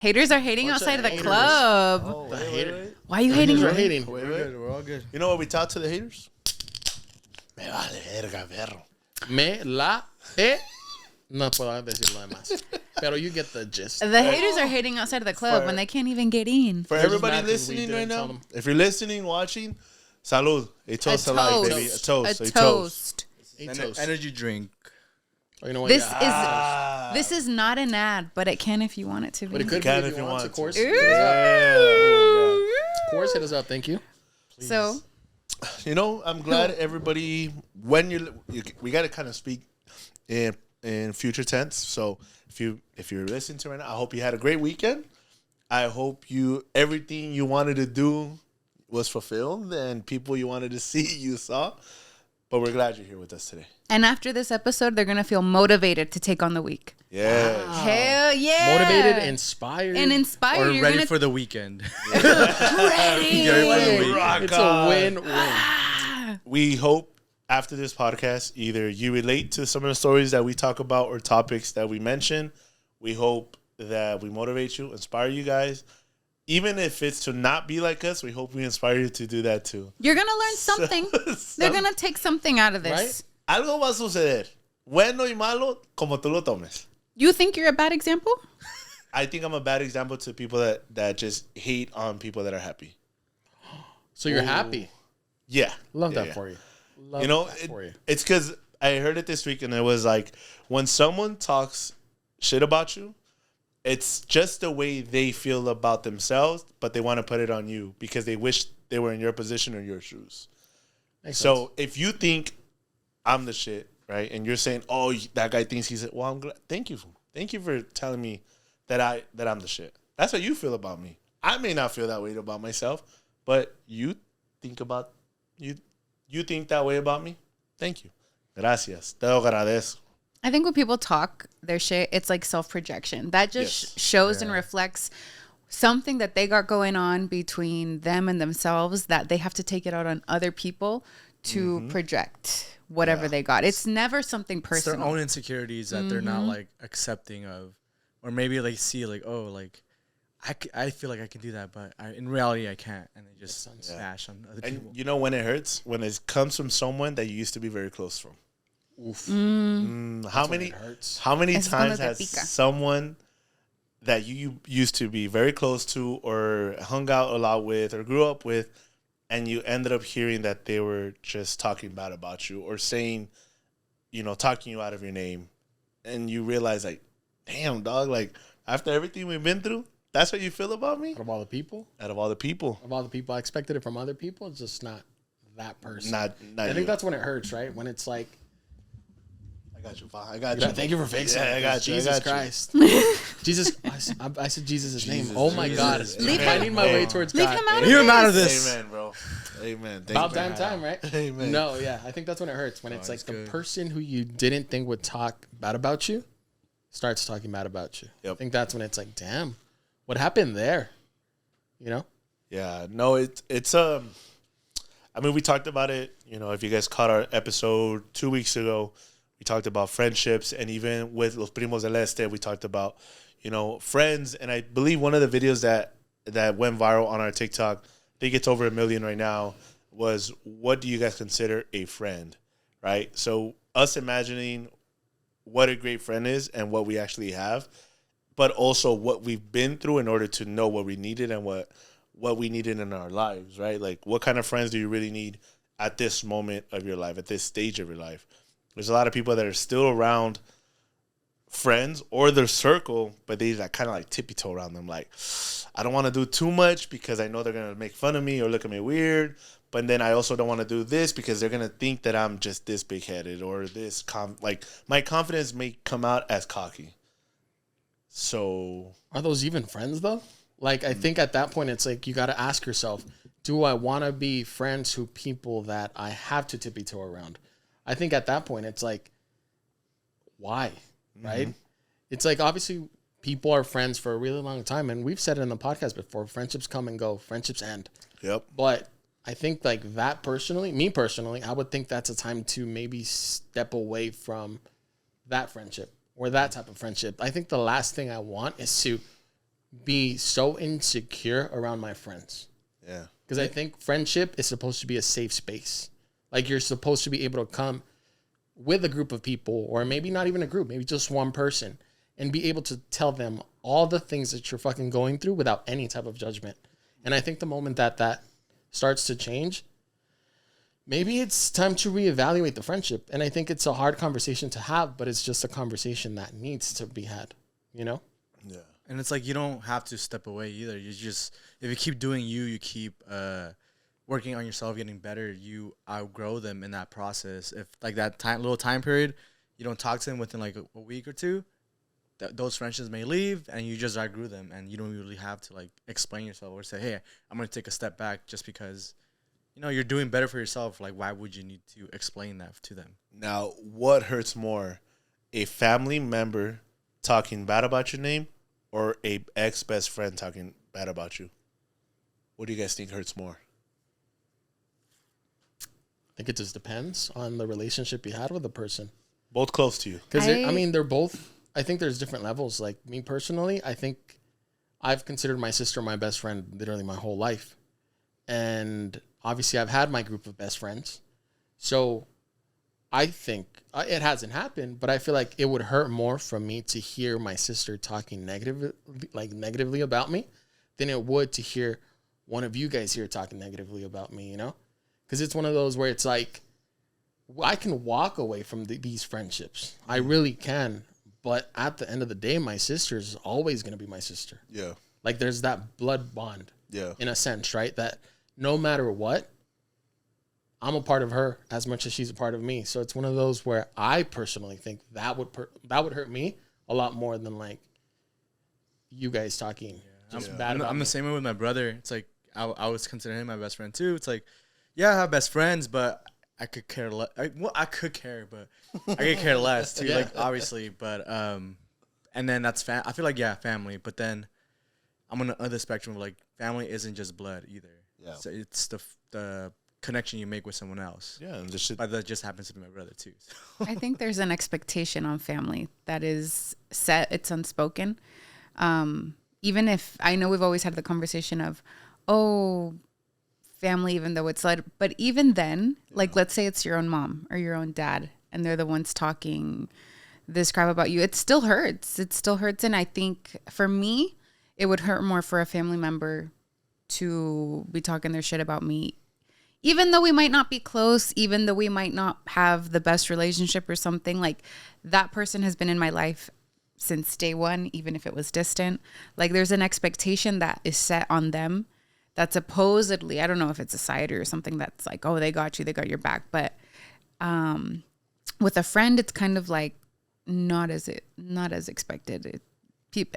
Haters are hating outside of the club. Oh, wait. Why are you hating? We're Good. We're all good. You know what we taught to the haters? Me vale verga, perro. Me la he. No puedo decir lo demás. Pero you get the gist. The haters are hating outside of the club when they can't even get in. For They're just everybody mad 'cause we listening right didn't tell now, them. if you're listening, watching, salud. A toast to life, baby. A toast. A toast. Eat toast. Energy drink. Or you know what? This is not an ad, but it can if you want it to be. But it could Can be if you want of to. course. Ooh. Of course, hit us up. Thank you. So You know, I'm glad everybody. When we got to kind of speak in future tense. So if you're listening to right now, I hope you had a great weekend. I hope everything you wanted to do was fulfilled, and people you wanted to see you saw. But we're glad you're here with us today. and after this episode, they're gonna feel motivated to take on the week. Yeah. Hell yeah! Motivated, inspired, and inspired. Or You're ready gonna for the weekend. ready. It's a win-win. We hope after this podcast, either you relate to some of the stories that we talk about or topics that we mention. We hope that we motivate you, inspire you guys. Even if it's to not be like us, we hope we inspire you to do that too. You're gonna learn something. They're gonna take something out of this. Right? Algo va a suceder. Bueno y malo, como tú lo tomes. You think you're a bad example? I think I'm a bad example to people that just hate on people that are happy. So you're happy. Yeah. Love Yeah, that yeah. for you. Love You know, that for you. it's because I heard it this week and it was like, when someone talks shit about you, it's just the way they feel about themselves, but they want to put it on you because they wish they were in your position or your shoes. Makes So sense. if you think I'm the shit, right, and you're saying, "Oh, that guy thinks he's," well, I'm glad. Thank you for telling me that I'm the shit. That's how you feel about me. I may not feel that way about myself, but you think about you think that way about me. Thank you. Gracias. Te agradezco. I think when people talk their shit, it's like self-projection. That just shows and reflects something that they got going on between them and themselves that they have to take it out on other people to project whatever they got. It's never something It's personal. their own insecurities that they're not like accepting of, or maybe like see like, oh, like I feel like I can do that, but in reality I can't, and they just smash on other people. And you know when it hurts? When it comes from someone that you used to be very close from. Oof. How many it hurts. How many Es cuando times te has pica. someone that you used to be very close to or hung out a lot with or grew up with, and you ended up hearing that they were just talking bad about you or saying, talking you out of your name, and you realize like, damn, dog, like after everything we've been through, that's what you feel about me? Out of all the people, Out of all the people. I expected it from other people. It's just not that person. Not I you. think that's when it hurts, right? When it's like, I got you. I got you. thank you for fixing Yeah, it. I got you. Jesus I got you. Christ. Jesus. I said Jesus' name. Oh my God. Leave I'm him- finding my way towards Leave God. him out of Leave him out of this. this. Amen, bro. Amen. Thank About you. damn time, right? Amen. No, yeah. I think that's when it hurts. When it's like that's the good. person who you didn't think would talk bad about you starts talking bad about you. Yep. I think that's when it's like, damn, what happened there? You know? Yeah, no, it's I mean, we talked about it, if you guys caught our episode 2 weeks ago, we talked about friendships, and even with Los Primos del Este, we talked about, friends, and I believe one of the videos that went viral on our TikTok, I think it's over 1 million right now, was what do you guys consider a friend, right? So us imagining what a great friend is and what we actually have, but also what we've been through in order to know what we needed and what we needed in our lives, right? Like, what kind of friends do you really need at this moment of your life, at this stage of your life? There's a lot of people that are still around friends or their circle, but they like kind of like tippy-toe around them. Like, I don't want to do too much because I know they're going to make fun of me or look at me weird. But then I also don't want to do this because they're going to think that I'm just this big-headed or this, like, my confidence may come out as cocky. So Are those even friends though? Like, I think at that point, it's like, you got to ask yourself, do I want to be friends to people that I have to tippy-toe around? I think at that point, it's like, why? Right? It's like, obviously, people are friends for a really long time. And we've said it in the podcast before, friendships come and go, friendships end. Yep. But I think like that me personally, I would think that's a time to maybe step away from that friendship or that type of friendship. I think the last thing I want is to be so insecure around my friends. Yeah. Because I think friendship is supposed to be a safe space. Like you're supposed to be able to come with a group of people, or maybe not even a group, maybe just one person, and be able to tell them all the things that you're fucking going through without any type of judgment. And I think the moment that that starts to change, maybe it's time to reevaluate the friendship. And I think it's a hard conversation to have, but it's just a conversation that needs to be had, you know? Yeah. And it's like you don't have to step away either. You just, if you keep doing you keep working on yourself, getting better, you outgrow them in that process. If like that little time period, you don't talk to them within like a week or two, those friendships may leave and you just outgrew them, and you don't really have to like explain yourself or say, hey, I'm going to take a step back just because, you know, you're doing better for yourself. Like, why would you need to explain that to them? Now, what hurts more? A family member talking bad about your name or a ex-best friend talking bad about you? What do you guys think hurts more? I think it just depends on the relationship you had with the person. Both close to you. Because, I mean, they're both, I think there's different levels. Like, me personally, I think I've considered my sister my best friend literally my whole life. And obviously, I've had my group of best friends. So I think it hasn't happened, but I feel like it would hurt more for me to hear my sister talking negatively about me than it would to hear one of you guys here talking negatively about me, you know? Because it's one of those where it's like, I can walk away from these friendships. I really can. But at the end of the day, my sister is always going to be my sister. Yeah. Like there's that blood bond. Yeah. In a sense, right? That no matter what, I'm a part of her as much as she's a part of me. So it's one of those where I personally think that would hurt me a lot more than like you guys talking just bad about I'm me. the same way with my brother. It's like I was considering him my best friend too. It's like, yeah, I have best friends, but I could care less. I could care, but I could care less too. Yeah. Like obviously, but and then that's I feel like family. But then I'm on the other spectrum. Like family isn't just blood either. Yeah. So it's the connection you make with someone else. Yeah, and this shit. But that just happens to be my brother too. So. I think there's an expectation on family that is set. It's unspoken. Even if I know we've always had the conversation of, oh, family, even though it's like, but even then, like, let's say it's your own mom or your own dad, and they're the ones talking this crap about you. It still hurts. It still hurts. And I think for me, it would hurt more for a family member to be talking their shit about me, even though we might not be close, even though we might not have the best relationship or something. Like that person has been in my life since day one, even if it was distant. Like there's an expectation that is set on them that supposedly, I don't know if it's a society or something that's like, oh, they got you, they got your back. But with a friend, it's kind of like not as expected.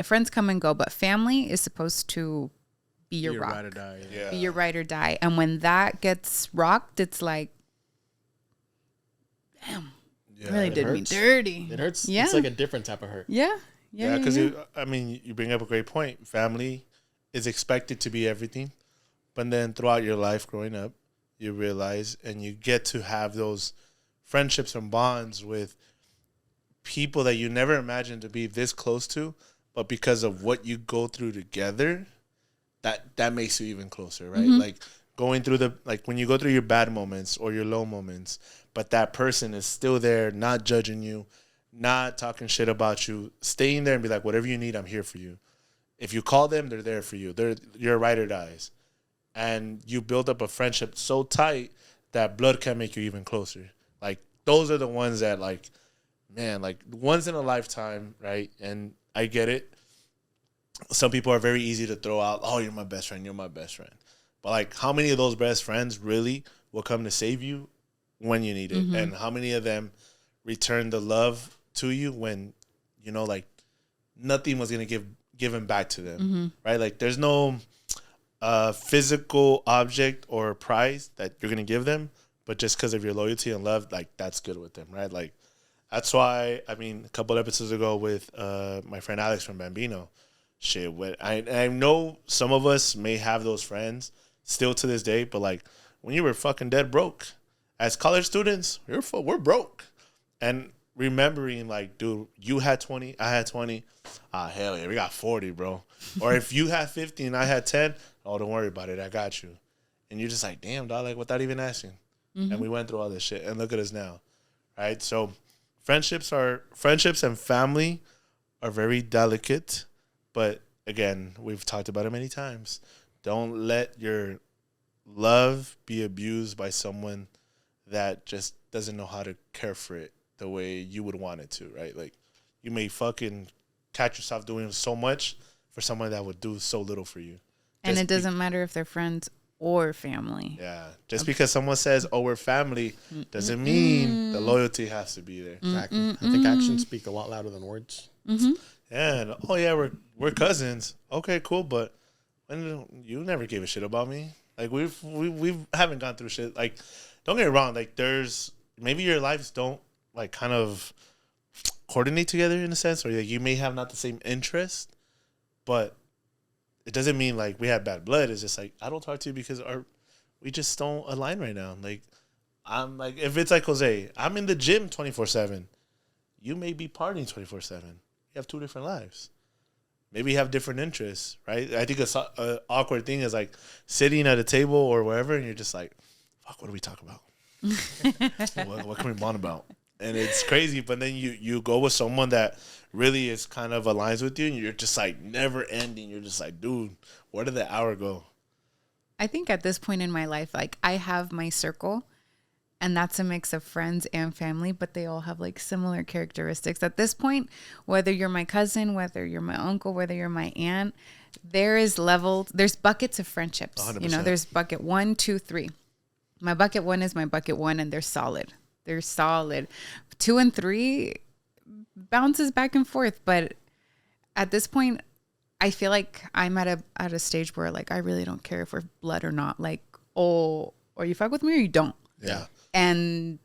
Friends come and go, but family is supposed to be your rock. Ride or die. Yeah. Be your ride or die. And when that gets rocked, it's like, damn, really did me dirty. It hurts. Yeah. It's like a different type of hurt. Yeah. Yeah, because I mean, you bring up a great point. Family is expected to be everything, but then throughout your life growing up, you realize and you get to have those friendships and bonds with people that you never imagined to be this close to, but because of what you go through together, that makes you even closer, right? Mm-hmm. Like going through when you go through your bad moments or your low moments, but that person is still there, not judging you, not talking shit about you, staying there and be like, whatever you need, I'm here for you. If you call them, they're there for you. You're ride or dies. And you build up a friendship so tight that blood can make you even closer. Like, those are the ones that, like, man, like, once in a lifetime, right? And I get it. Some people are very easy to throw out, oh, you're my best friend, you're my best friend. But, like, how many of those best friends really will come to save you when you need it? Mm-hmm. And how many of them return the love to you when, you know, like, nothing was going to give given back to them, mm-hmm. right? Like, there's no physical object or prize that you're going to give them, but just because of your loyalty and love, like, that's good with them, right? Like, that's why, I mean, a couple episodes ago with my friend Alex from Bambino, I know some of us may have those friends still to this day, but, like, when you were fucking dead broke, as college students, we're broke. And remembering like, dude, you had 20, I had 20. Hell yeah, we got 40, bro. Or if you had 50 and I had 10, oh, don't worry about it. I got you. And you're just like, damn, dog, like without even asking. And we went through all this shit. And look at us now. Right? So friendships and family are very delicate. But again, we've talked about it many times. Don't let your love be abused by someone that just doesn't know how to care for it the way you would want it to, right? Like, you may fucking catch yourself doing so much for someone that would do so little for you. And it doesn't matter if they're friends or family. Yeah. Just because someone says, oh, we're family, doesn't mean the loyalty has to be there. Exactly. I think actions speak a lot louder than words. Yeah. And, oh, yeah, we're cousins. Okay, cool. But you never gave a shit about me. Like, we haven't gone through shit. Like, don't get me wrong. Like, maybe your lives don't, like, kind of coordinate together in a sense, or like, you may have not the same interest, but it doesn't mean like we have bad blood. It's just like, I don't talk to you because we just don't align right now. Like, I'm like, if it's like Jose, I'm in the gym 24/7. You may be partying 24/7. You have two different lives. Maybe you have different interests, right? I think an awkward thing is like sitting at a table or wherever, and you're just like, fuck, what do we talk about? what can we bond about? And it's crazy, but then you go with someone that really is kind of aligns with you, and you're just like never ending. You're just like, dude, where did the hour go? I think at this point in my life, like, I have my circle, and that's a mix of friends and family, but they all have like similar characteristics. At this point, whether you're my cousin, whether you're my uncle, whether you're my aunt, there's buckets of friendships. 100%. You know, there's bucket 1, 2, 3. My bucket 1 is my bucket 1, and they're solid. They're solid. 2 and 3 bounces back and forth, but at this point, I feel like I'm at a stage where like I really don't care if we're blood or not. Like, oh, or you fuck with me or you don't. Yeah. And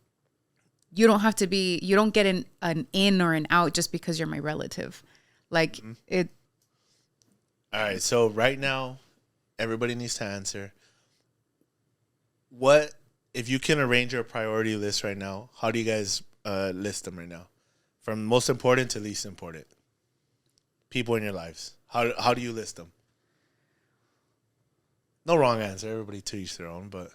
you don't have to be. You don't get an in or an out just because you're my relative. Like it. All right. So right now, everybody needs to answer. What if you can arrange your priority list right now? How do you guys list them right now, from most important to least important? People in your lives. How do you list them? No wrong answer. Everybody to each their own, but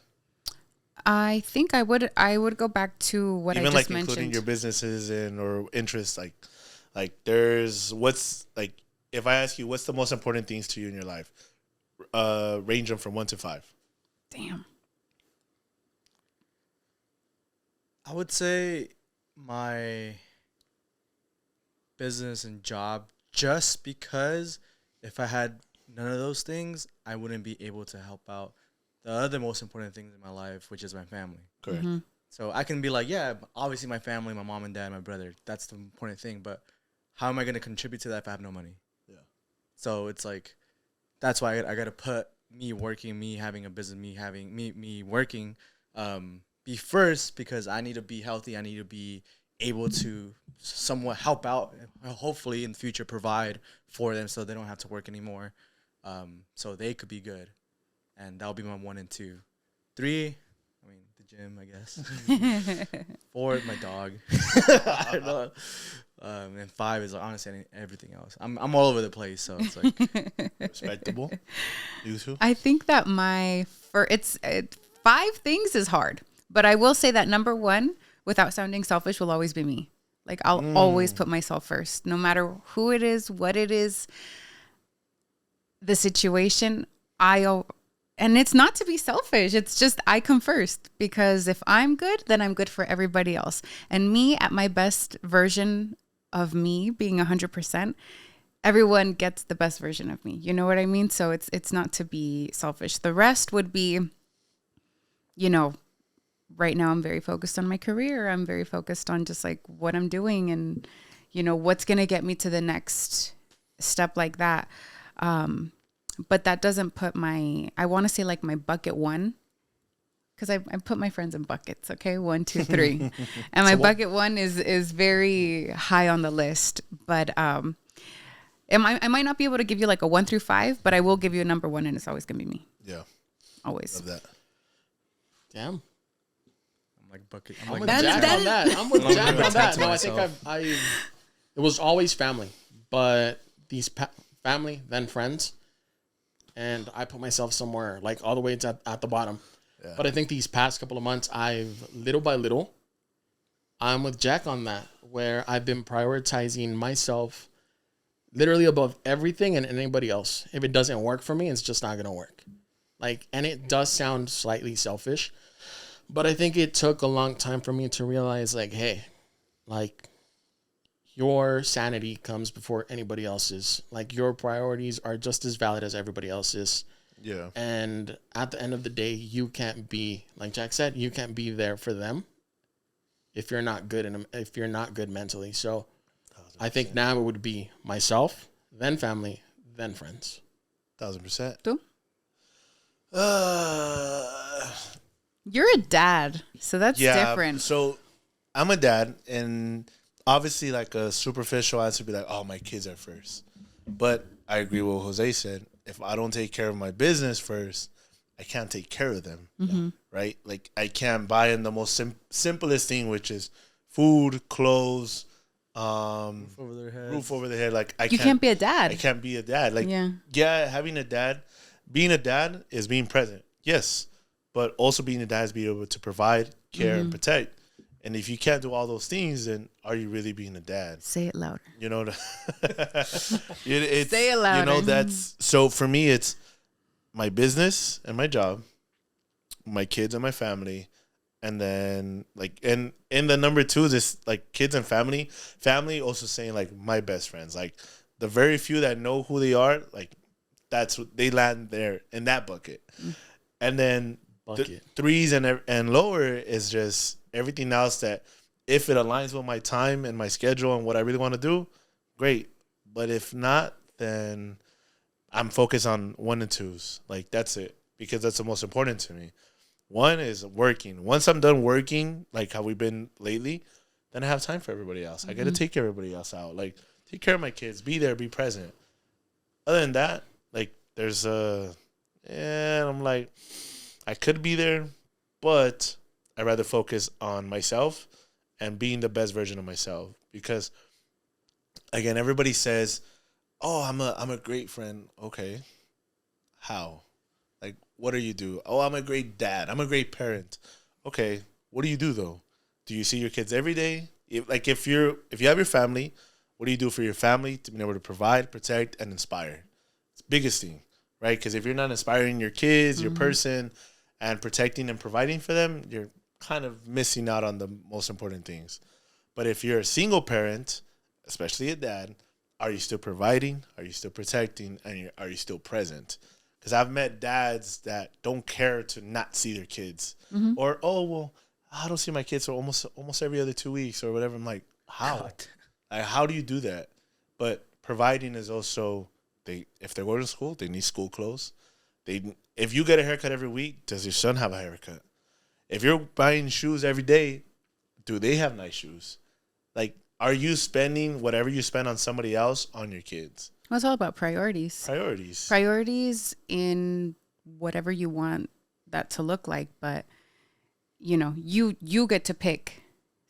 I think I would go back to what even I just like mentioned. including your businesses and or interests. Like there's what's like if I ask you what's the most important things to you in your life, range them from 1 to 5. Damn. I would say my business and job, just because if I had none of those things, I wouldn't be able to help out the other most important things in my life, which is my family. Correct. So I can be like, yeah, obviously my family, my mom and dad, my brother, that's the important thing. But how am I going to contribute to that if I have no money? Yeah. So it's like, that's why I got to put me working, me having a business, me working, be first, because I need to be healthy. I need to be able to somewhat help out, hopefully in the future provide for them so they don't have to work anymore, so they could be good. And that'll be my 1 and 2. 3, I mean, the gym, I guess. 4, my dog. I don't know. And 5 is honestly everything else. I'm all over the place, so it's like Respectable. You too? I think that 5 things is hard, but I will say that number 1, without sounding selfish, will always be me. Like, I'll always put myself first, no matter who it is, what it is, the situation. And it's not to be selfish. It's just I come first, because if I'm good, then I'm good for everybody else. And me at my best version of me being 100%, everyone gets the best version of me. You know what I mean? So it's not to be selfish. The rest would be, you know, right now I'm very focused on my career. I'm very focused on just like what I'm doing and, you know, what's going to get me to the next step like that. But that doesn't put I want to say like my bucket 1, because I put my friends in buckets. Okay. 1, 2, 3. And my bucket 1 is very high on the list, but, I might not be able to give you like a 1 through 5, but I will give you a number 1, and it's always going to be me. Yeah. Always. Love that. Damn. like bucket. I'm with like, Jack on that. I'm with I'm Jack gonna on that. attend to No, I think myself. it was always family, but these family, then friends. And I put myself somewhere like all the way at the bottom. Yeah. But I think these past couple of months, little by little, I'm with Jack on that, where I've been prioritizing myself literally above everything and anybody else. If it doesn't work for me, it's just not going to work. Like, and it does sound slightly selfish, but I think it took a long time for me to realize, like, hey, like, your sanity comes before anybody else's. Like, your priorities are just as valid as everybody else's. Yeah. And at the end of the day, you can't be, like Jack said, you can't be there for them if you're not good and if you're not good mentally. So 100%. I think now it would be myself, then family, then friends. 1,000%. Tú? You're a dad, so that's different. So I'm a dad, and obviously, like a superficial answer would be like, "Oh, my kids are first." But I agree with what Jose said. If I don't take care of my business first, I can't take care of them, right? Like, I can't buy in the most simplest thing, which is food, clothes, Roof over their head. roof over their head. Like, You can't be a dad. I can't be a dad. Like, Yeah. having a dad, being a dad is being present, yes, but also being a dad is being able to provide, care, and protect. And if you can't do all those things, then are you really being a dad? Say it louder. You know, Say it louder. You know, that's so for me. It's my business and my job, my kids and my family, and then like and the number two is like kids and family. Family also saying like my best friends, like the very few that know who they are, like that's what they land there in that bucket, and then the threes and lower is just everything else that if it aligns with my time and my schedule and what I really want to do, great. But if not, then I'm focused on 1 and 2s. Like, that's it. Because that's the most important to me. 1 is working. Once I'm done working, like how we've been lately, then I have time for everybody else. I got to take everybody else out. Like, take care of my kids. Be there. Be present. Other than that, like, there's and I'm like, I could be there, but I'd rather focus on myself and being the best version of myself. Because, again, everybody says, "Oh, I'm a great friend." Okay, how? Like, what do you do? "Oh, I'm a great dad. I'm a great parent." Okay, what do you do though? Do you see your kids every day? If you have your family, what do you do for your family to be able to provide, protect, and inspire? It's the biggest thing, right? Because if you're not inspiring your kids, your person, and protecting and providing for them, you're kind of missing out on the most important things. But if you're a single parent, especially a dad, are you still providing? Are you still protecting? And are you still present? Because I've met dads that don't care to not see their kids. Or, "Oh, well, I don't see my kids for almost every other 2 weeks," or whatever. I'm like, how? Like, how do you do that? But providing is also, if they're going to school, they need school clothes. If you get a haircut every week, does your son have a haircut? If you're buying shoes every day, do they have nice shoes? Like, are you spending whatever you spend on somebody else on your kids? Well, it's all about priorities. Priorities in whatever you want that to look like. But, you get to pick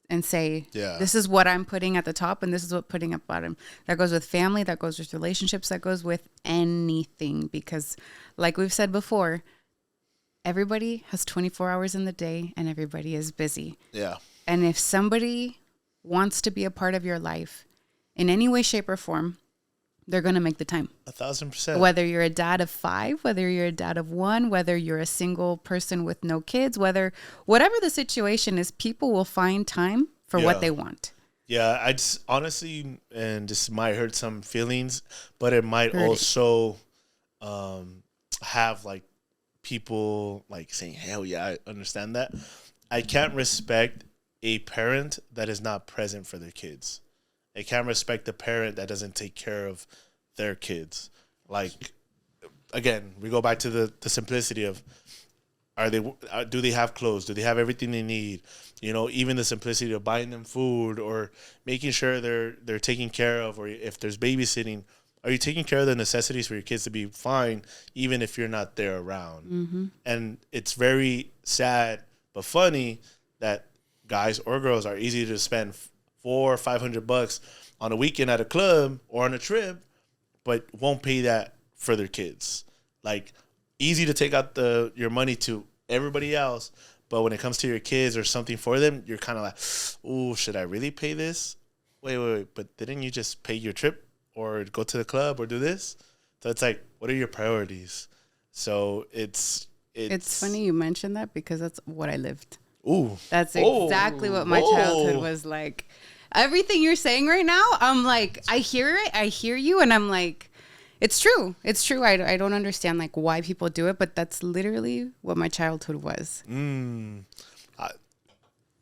and say, this is what I'm putting at the top and this is what putting at bottom. That goes with family. That goes with relationships. That goes with anything. Because like we've said before, everybody has 24 hours in the day and everybody is busy. Yeah. And if somebody wants to be a part of your life in any way, shape, or form, they're going to make the time. 1,000%. Whether you're a dad of 5, whether you're a dad of 1, whether you're a single person with no kids, whatever the situation is, people will find time for what they want. Yeah, I just honestly, and this might hurt some feelings, but it might also have like people like saying, "Hell yeah, I understand that." I can't respect a parent that is not present for their kids. I can't respect a parent that doesn't take care of their kids. Like, again, we go back to the simplicity of, do they have clothes? Do they have everything they need? Even the simplicity of buying them food or making sure they're taken care of, or if there's babysitting, are you taking care of the necessities for your kids to be fine, even if you're not there around? And it's very sad but funny that guys or girls are easy to spend $400 or $500 on a weekend at a club or on a trip, but won't pay that for their kids. Like, easy to take out your money to everybody else, but when it comes to your kids or something for them, you're kind of like, oh, should I really pay this? Wait, but didn't you just pay your trip or go to the club or do this? So it's like, what are your priorities? So it's funny you mentioned that because that's what I lived. Ooh. That's exactly what my childhood was like. Everything you're saying right now, I'm like, I hear it, I hear you, and I'm like, it's true. It's true. I don't understand like why people do it, but that's literally what my childhood was.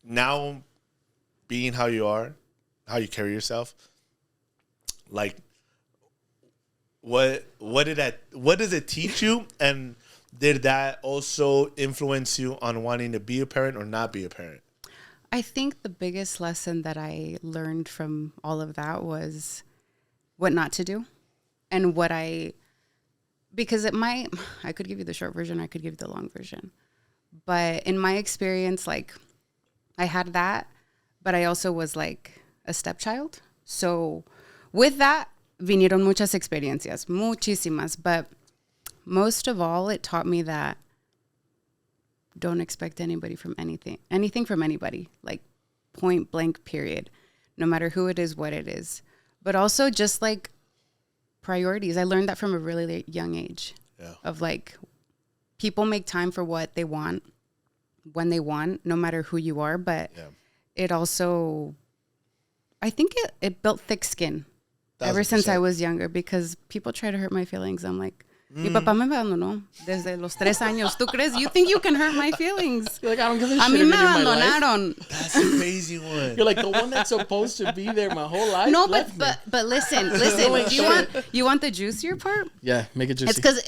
Now, being how you are, how you carry yourself, like, what does it teach you, and did that also influence you on wanting to be a parent or not be a parent? I think the biggest lesson that I learned from all of that was what not to do, and because I could give you the short version, I could give you the long version, but in my experience, like, I had that, but I also was like a stepchild. So with that, vinieron muchas experiencias, muchísimas. But most of all, it taught me that don't expect anything from anybody, like point blank, period. No matter who it is, what it is. But also just like priorities. I learned that from a really young age. Yeah. Of like, people make time for what they want, when they want, no matter who you are. But it also, I think it built thick skin 1,000%. ever since I was younger, because people try to hurt my feelings. I'm like, mi papá me abandonó desde los 3 años. ¿Tú crees? You think you can hurt my feelings? You're like, I don't give a shit. A mí if me you do my life. abandonaron. That's a crazy one. You're like the one that's supposed to be there my whole life. No, left me. but listen. Do you want the juicier part? Yeah, make it juicy. It's because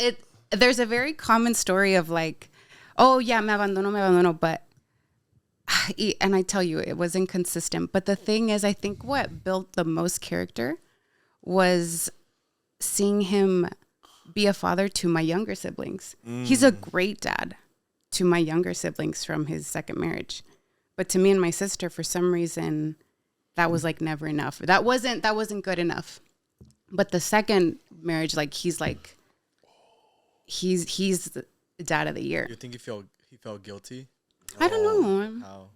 there's a very common story of like, oh yeah, me abandonó, but, and I tell you, it was inconsistent. But the thing is, I think what built the most character was seeing him be a father to my younger siblings. He's a great dad to my younger siblings from his second marriage. But to me and my sister, for some reason, that was like never enough. That wasn't good enough. But the second marriage, like he's the dad of the year. You think he felt guilty? I don't know. How?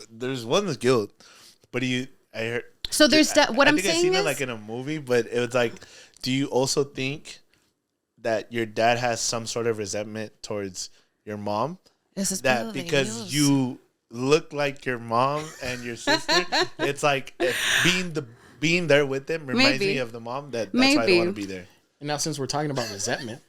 There's one that's guilt, but I heard. So there's what I'm I think saying I've seen is it like in a movie, but it was like, do you also think that your dad has some sort of resentment towards your mom? That because you look like your mom and your sister, it's like being there with them reminds me of the mom. That's why I don't want to be there. And now, since we're talking about resentment,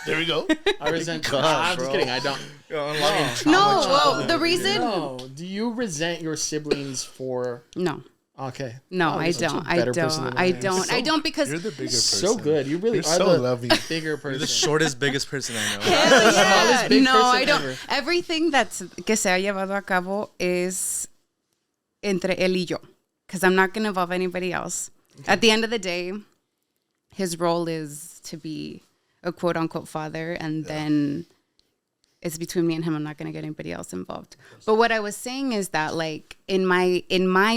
there we go. I resent. I'm just kidding. I don't. well, the reason. No. Do you resent your siblings for? No. Okay. No, Oh, I you're such a don't. better person than I am. I don't because You're the bigger person. So good. You really You're are so the loving. bigger person. You're the shortest, biggest person I know. Hell yeah. Smallest big No, person I don't. ever. Everything que se ha llevado a cabo es entre él y yo, because I'm not going to involve anybody else. Okay. At the end of the day, his role is to be a quote unquote father, and then it's between me and him. I'm not going to get anybody else involved. But what I was saying is that, like, in my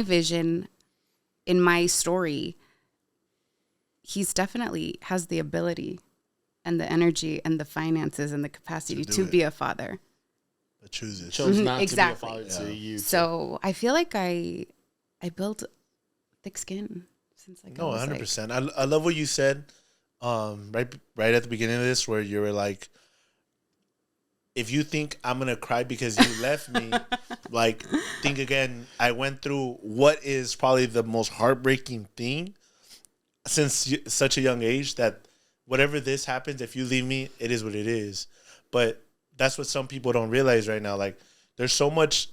vision, in my story, he's definitely has the ability and the energy and the finances and the capacity to be a father. But chooses. Chose not exactly. to be a father to you. So I feel like I built thick skin since like no, 100%. I love what you said right at the beginning of this, where you were like, if you think I'm gonna cry because you left me, like, think again. I went through what is probably the most heartbreaking thing since such a young age, that whatever this happens, if you leave me, it is what it is. But that's what some people don't realize right now. Like, there's so much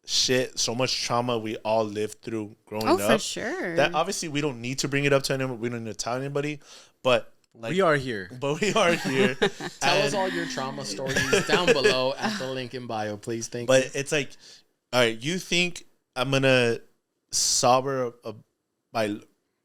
shit, so much trauma we all lived through growing up. Oh, for sure. That obviously we don't need to bring it up to anyone. We don't need to tell anybody. But like, we are here. But we are here. Tell us all your trauma stories down below at the link in bio, please. Thank you. But it's like, all right, you think I'm gonna sober by?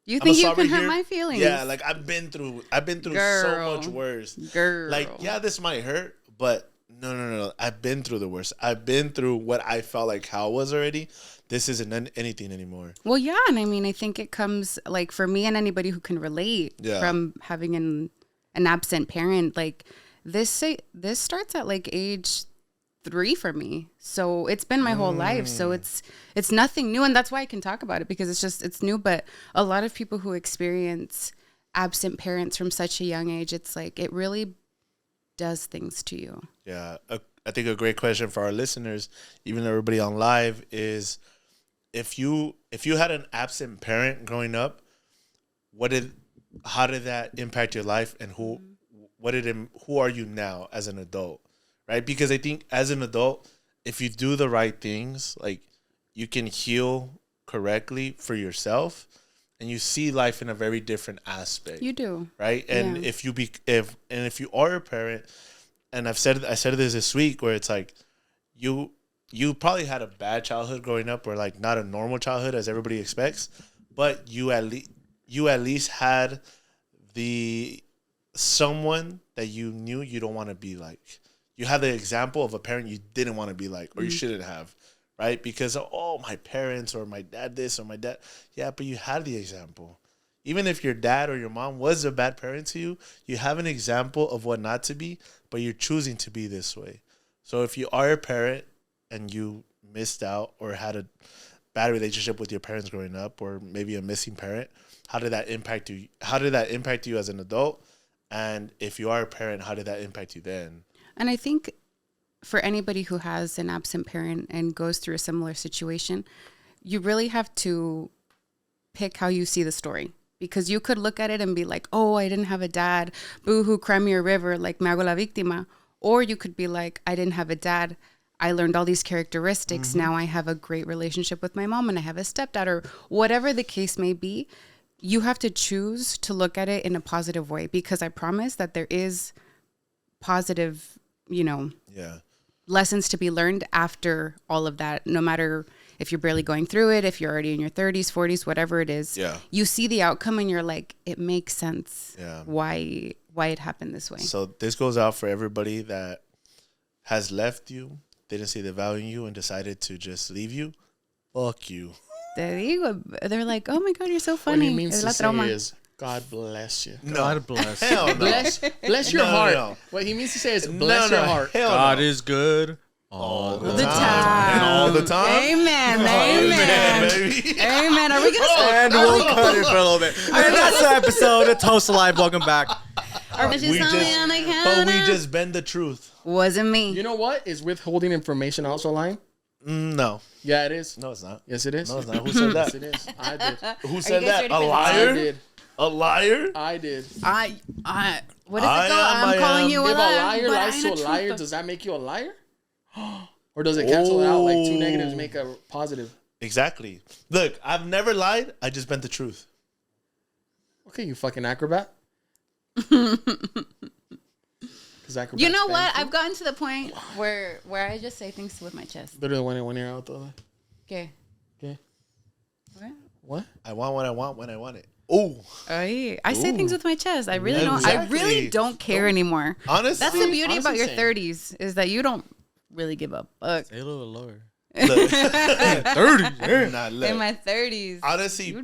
You think you can hurt my feelings? Yeah, like I've been through so much worse. Girl. Like, yeah, this might hurt, but No. I've been through the worst. I've been through what I felt like Hal was already. This isn't anything anymore. Well, yeah, and I mean, I think it comes like for me and anybody who can relate from having an absent parent. Like this starts at like age 3 for me, so it's been my whole life. So it's nothing new, and that's why I can talk about it, because it's new. But a lot of people who experience absent parents from such a young age, it's like it really does things to you. Yeah, I think a great question for our listeners, even everybody on live, is if you had an absent parent growing up, how did that impact your life, and who are you now as an adult, right? Because I think as an adult, if you do the right things, like you can heal correctly for yourself, and you see life in a very different aspect. You do, right? And if you are a parent, and I said this week, where it's like you probably had a bad childhood growing up, or like not a normal childhood as everybody expects, but you at least had someone that you knew you don't want to be like. You had the example of a parent you didn't want to be like, or you shouldn't have, right? Because my parents, or my dad this, or my dad, but you had the example. Even if your dad or your mom was a bad parent to you, you have an example of what not to be, but you're choosing to be this way. So if you are a parent and you missed out or had a bad relationship with your parents growing up, or maybe a missing parent, how did that impact you? How did that impact you as an adult? And if you are a parent, how did that impact you then? And I think for anybody who has an absent parent and goes through a similar situation, you really have to pick how you see the story. Because you could look at it and be like, oh, I didn't have a dad. Boo-hoo, cry me a river, like me hago la víctima. Or you could be like, I didn't have a dad. I learned all these characteristics. Now I have a great relationship with my mom, and I have a stepdad, or whatever the case may be. You have to choose to look at it in a positive way, because I promise that there is positive, lessons to be learned after all of that, no matter if you're barely going through it, if you're already in your 30s, 40s, whatever it is. You see the outcome and you're like, it makes sense why it happened this way. So this goes out for everybody that has left you, didn't see the value in you, and decided to just leave you. Fuck you. They're like, oh my God, you're so funny. What he means to say is, God bless you. No. God bless. Hell no. Bless your heart. No. What he means to say is, bless your heart. God is good all the time. And all the time. Amen. Amen. Baby. Amen. Are we going to start? And we'll cut it for a little bit. And that's the episode of Toast Alive. Welcome back. We just bend the truth. Wasn't me. You know what? Is withholding information also lying? No. Yeah, it is. No, it's not. Yes, it is. No, it's not. Who said that? Yes, it is. I did. Who said that? A I liar? did. A liar? I did. What is it called? I'm calling you a If a liar. liar lies to a liar, does that make you a liar? Or does it cancel it out, like two negatives make a positive? Exactly. Look, I've never lied. I just bent the truth. Okay, you fucking acrobat. You know what? I've gotten to the point where I just say things with my chest. Literally when you're out though. Okay. What? I want what I want when I want it. Oh. I say things with my chest. I really don't. I really don't care anymore. Honestly, that's the beauty about your 30s, is that you don't really give a fuck. Say a little lower. 30s. Nah, in my 30s. Honestly,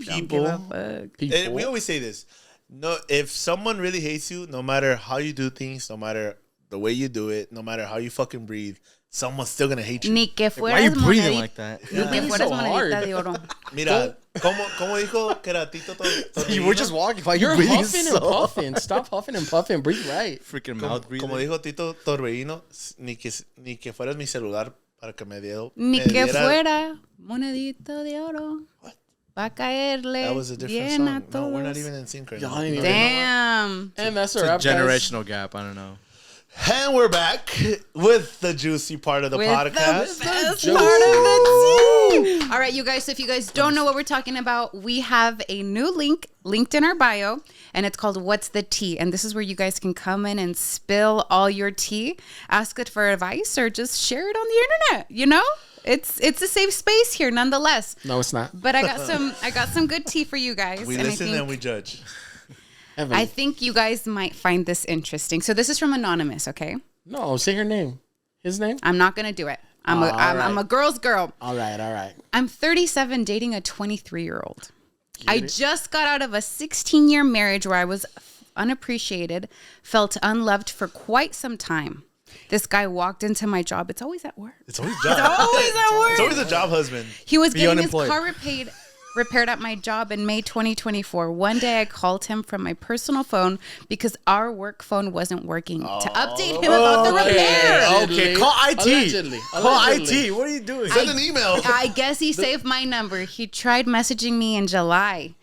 we always say this. No, if someone really hates you, no matter how you do things, no matter the way you do it, no matter how you fucking breathe, someone's still gonna hate you. Why are you breathing like that? Ni que fueras monedita de oro. Mira, ¿cómo dijo que era Tito Torbellino? You were just walking. Why you're breathing huffing and puffing. Stop huffing and puffing. Breathe right. Freaking mouth breathing. Como dijo Tito Torbellino, ni que fueras mi celular para que me diera. Ni que fuera monedito de oro. What? Va a caerle. That was a different song. No, we're not even in sync right now. Damn. And that's a generational gap. I don't know. And we're back with the juicy part of the podcast. The best part of the tea. All right, you guys. So if you guys don't know what we're talking about, we have a new link linked in our bio, and it's called What's the Tea? And this is where you guys can come in and spill all your tea, ask it for advice, or just share it on the internet. You know? It's a safe space here, nonetheless. No, it's not. But I got some good tea for you guys. We listen and we judge. I think you guys might find this interesting. So this is from Anonymous, okay? No, say her name. his name? I'm not going to do it. I'm a girl's girl. All right. I'm 37 dating a 23-year-old. I just got out of a 16-year marriage where I was unappreciated, felt unloved for quite some time. This guy walked into my job. It's always at work. It's always job. It's always a job husband. He was getting his car repaired at my job in May 2024. One day I called him from my personal phone because our work phone wasn't working to update him about the repair. Okay, call IT. Allegedly. Call IT. What are you doing? Send an email. I guess he saved my number. He tried messaging me in July,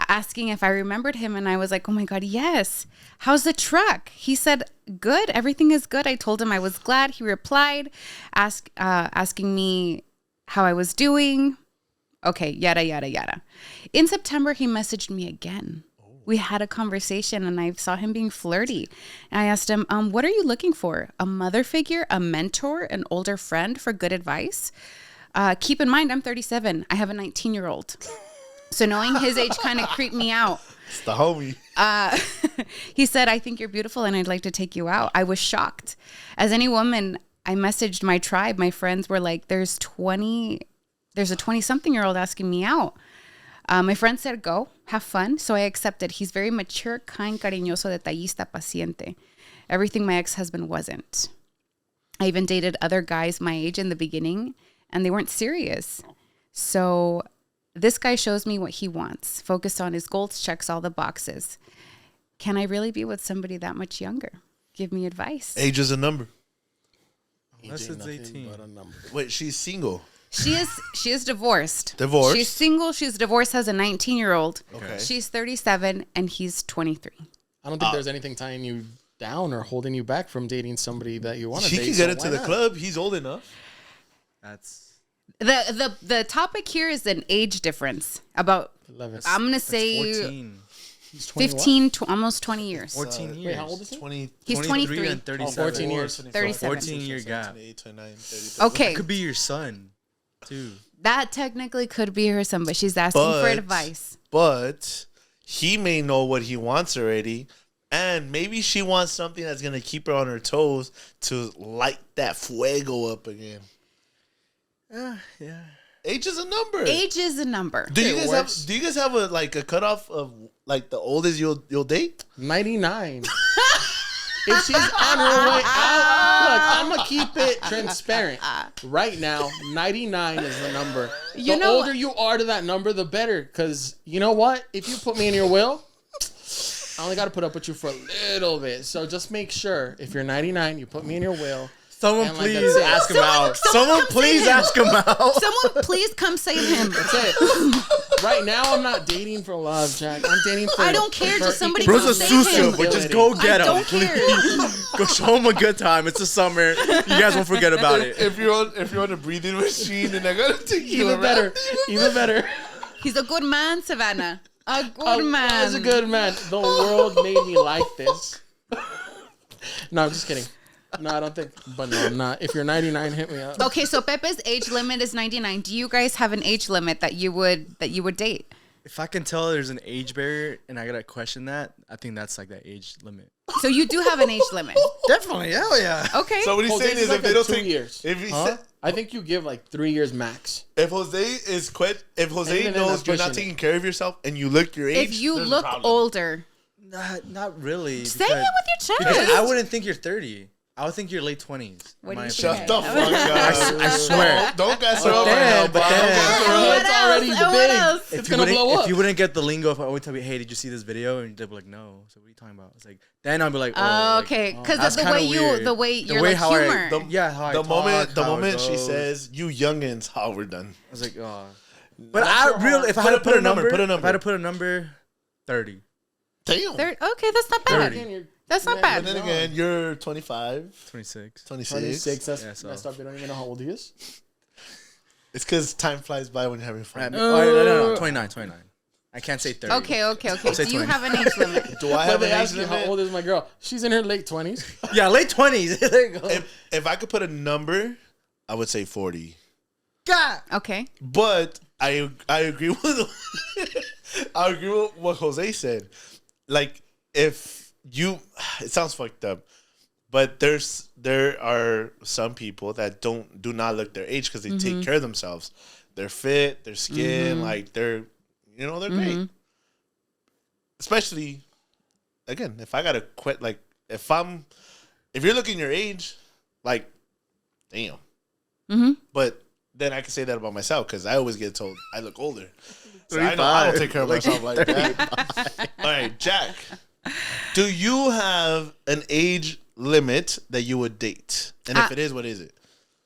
asking if I remembered him. And I was like, oh my God, yes. How's the truck? He said, good. Everything is good. I told him I was glad. He replied, asking me how I was doing. Okay, yada, yada, yada. In September, he messaged me again. We had a conversation and I saw him being flirty. And I asked him, what are you looking for? A mother figure, a mentor, an older friend for good advice? Keep in mind, I'm 37. I have a 19-year-old. So knowing his age kind of creeped me out. It's the homie. He said, I think you're beautiful and I'd like to take you out. I was shocked. As any woman, I messaged my tribe. My friends were like, there's a 20-something-year-old asking me out. My friend said, go, have fun. So I accepted. He's very mature, kind, cariñoso, detallista, paciente. Everything my ex-husband wasn't. I even dated other guys my age in the beginning, and they weren't serious. So this guy shows me what he wants. Focused on his goals, checks all the boxes. Can I really be with somebody that much younger? Give me advice. Age is a number. Unless it's 18. Wait, she's single. She is divorced. Divorced? She's single. She's divorced, has a 19-year-old. Okay. She's 37 and he's 23. I don't think there's anything tying you down or holding you back from dating somebody that you want to She date. can get into the club. He's old enough. That's The topic here is an age difference. About 11. I'm gonna say 14. He's 20 what? 15 to almost 20 years. 14 years. Wait, how old is he? 20, He's 23 23. and 37. 14 years. 37. 14-year gap. 28, 29, 30. Okay, It could be your son, too. that technically could be her son, but she's asking for But- advice. But he may know what he wants already. And maybe she wants something that's going to keep her on her toes to light that fuego up again. Yeah. Age is a number. Age is a number. Do you guys have a cutoff of like the oldest you'll date? 99. If she's on her way out, look, I'm going to keep it transparent. Right now, 99 is the number. You The know older you are to that number, the better. Because you know what? If you put me in your will, I only got to put up with you for a little bit. So just make sure, if you're 99, you put me in your will. Someone And like please that's it. ask him out. Someone come please save him. ask him out. Someone please come save him. That's it. Right now, I'm not dating for love, Jack. I'm dating for... I don't care. for Just somebody economic Bro's a come save susu, him. but just go get I him. don't care. Go show him a good time. It's the summer. You guys won't forget about it. If you're on a breathing machine, then I gotta take you Even better. Even better. He's a good man, Savannah. A good man. He's a good man. The world made me like this. No, I'm just kidding. No, I don't think. But no, I'm not. If you're 99, hit me up. Okay, so Pepe's age limit is 99. Do you guys have an age limit that you would date? If I can tell there's an age barrier and I gotta question that, I think that's like that age limit. So you do have an age limit. Definitely, hell yeah. Okay. So what he's Jose's saying is like if they at don't 2 think years. if he Huh? said, I think you give like 3 years max. if Jose is quit, if Jose Even then, knows that's you're not pushing taking care of yourself and you look your age, If you there's a look problem. older, Not really. say it with your Because chest. I wouldn't think you're 30. I would think you're late 20s. What in do my you Shut think? the opinion. fuck up. I swear. Don't gas her But up right then- now, but Bob. then- Don't gas her up. What It's already else? What big. else? It's If you, gonna wouldn't, blow up. if you wouldn't get the lingo, if I would tell you, hey, did you see this video? And they'd be like, no. So what are you talking about? It's like, then I'd be like, oh, Okay, like, because that's of the kinda way weird. the way The you're way like how humor. how I The talk, how it moment she goes. says, "You youngins, how we're done." I was like, oh. But Bless I your really, heart. if I had to put a number, put a if I had number. to put a number, 30. Damn. Okay, that's not bad. 30. That's not But bad. then again, you're 25, 26. 26. 26. That's Yeah, so- messed up. You don't even know how old he is. It's because time flies by when you're having fun. No, 29. I can't say 30. Okay. I'll say Do you 20. have an age limit? Do I But have they an age ask you, how limit? old is my girl? She's in her late 20s. Yeah, late 20s. There you go. If I could put a number, I would say 40. God. Okay. But I agree with I agree with what Jose said. Like if you, it sounds fucked up, But there are some people that do not look their age because they take care of themselves. They're fit, their skin, like they're great. Especially, again, if I gotta quit, like if you're looking your age, like, damn. But then I can say that about myself because I always get told I look older. So I know I don't take care of myself like that. All right, Jack. Do you have an age limit that you would date? And if it is, what is it?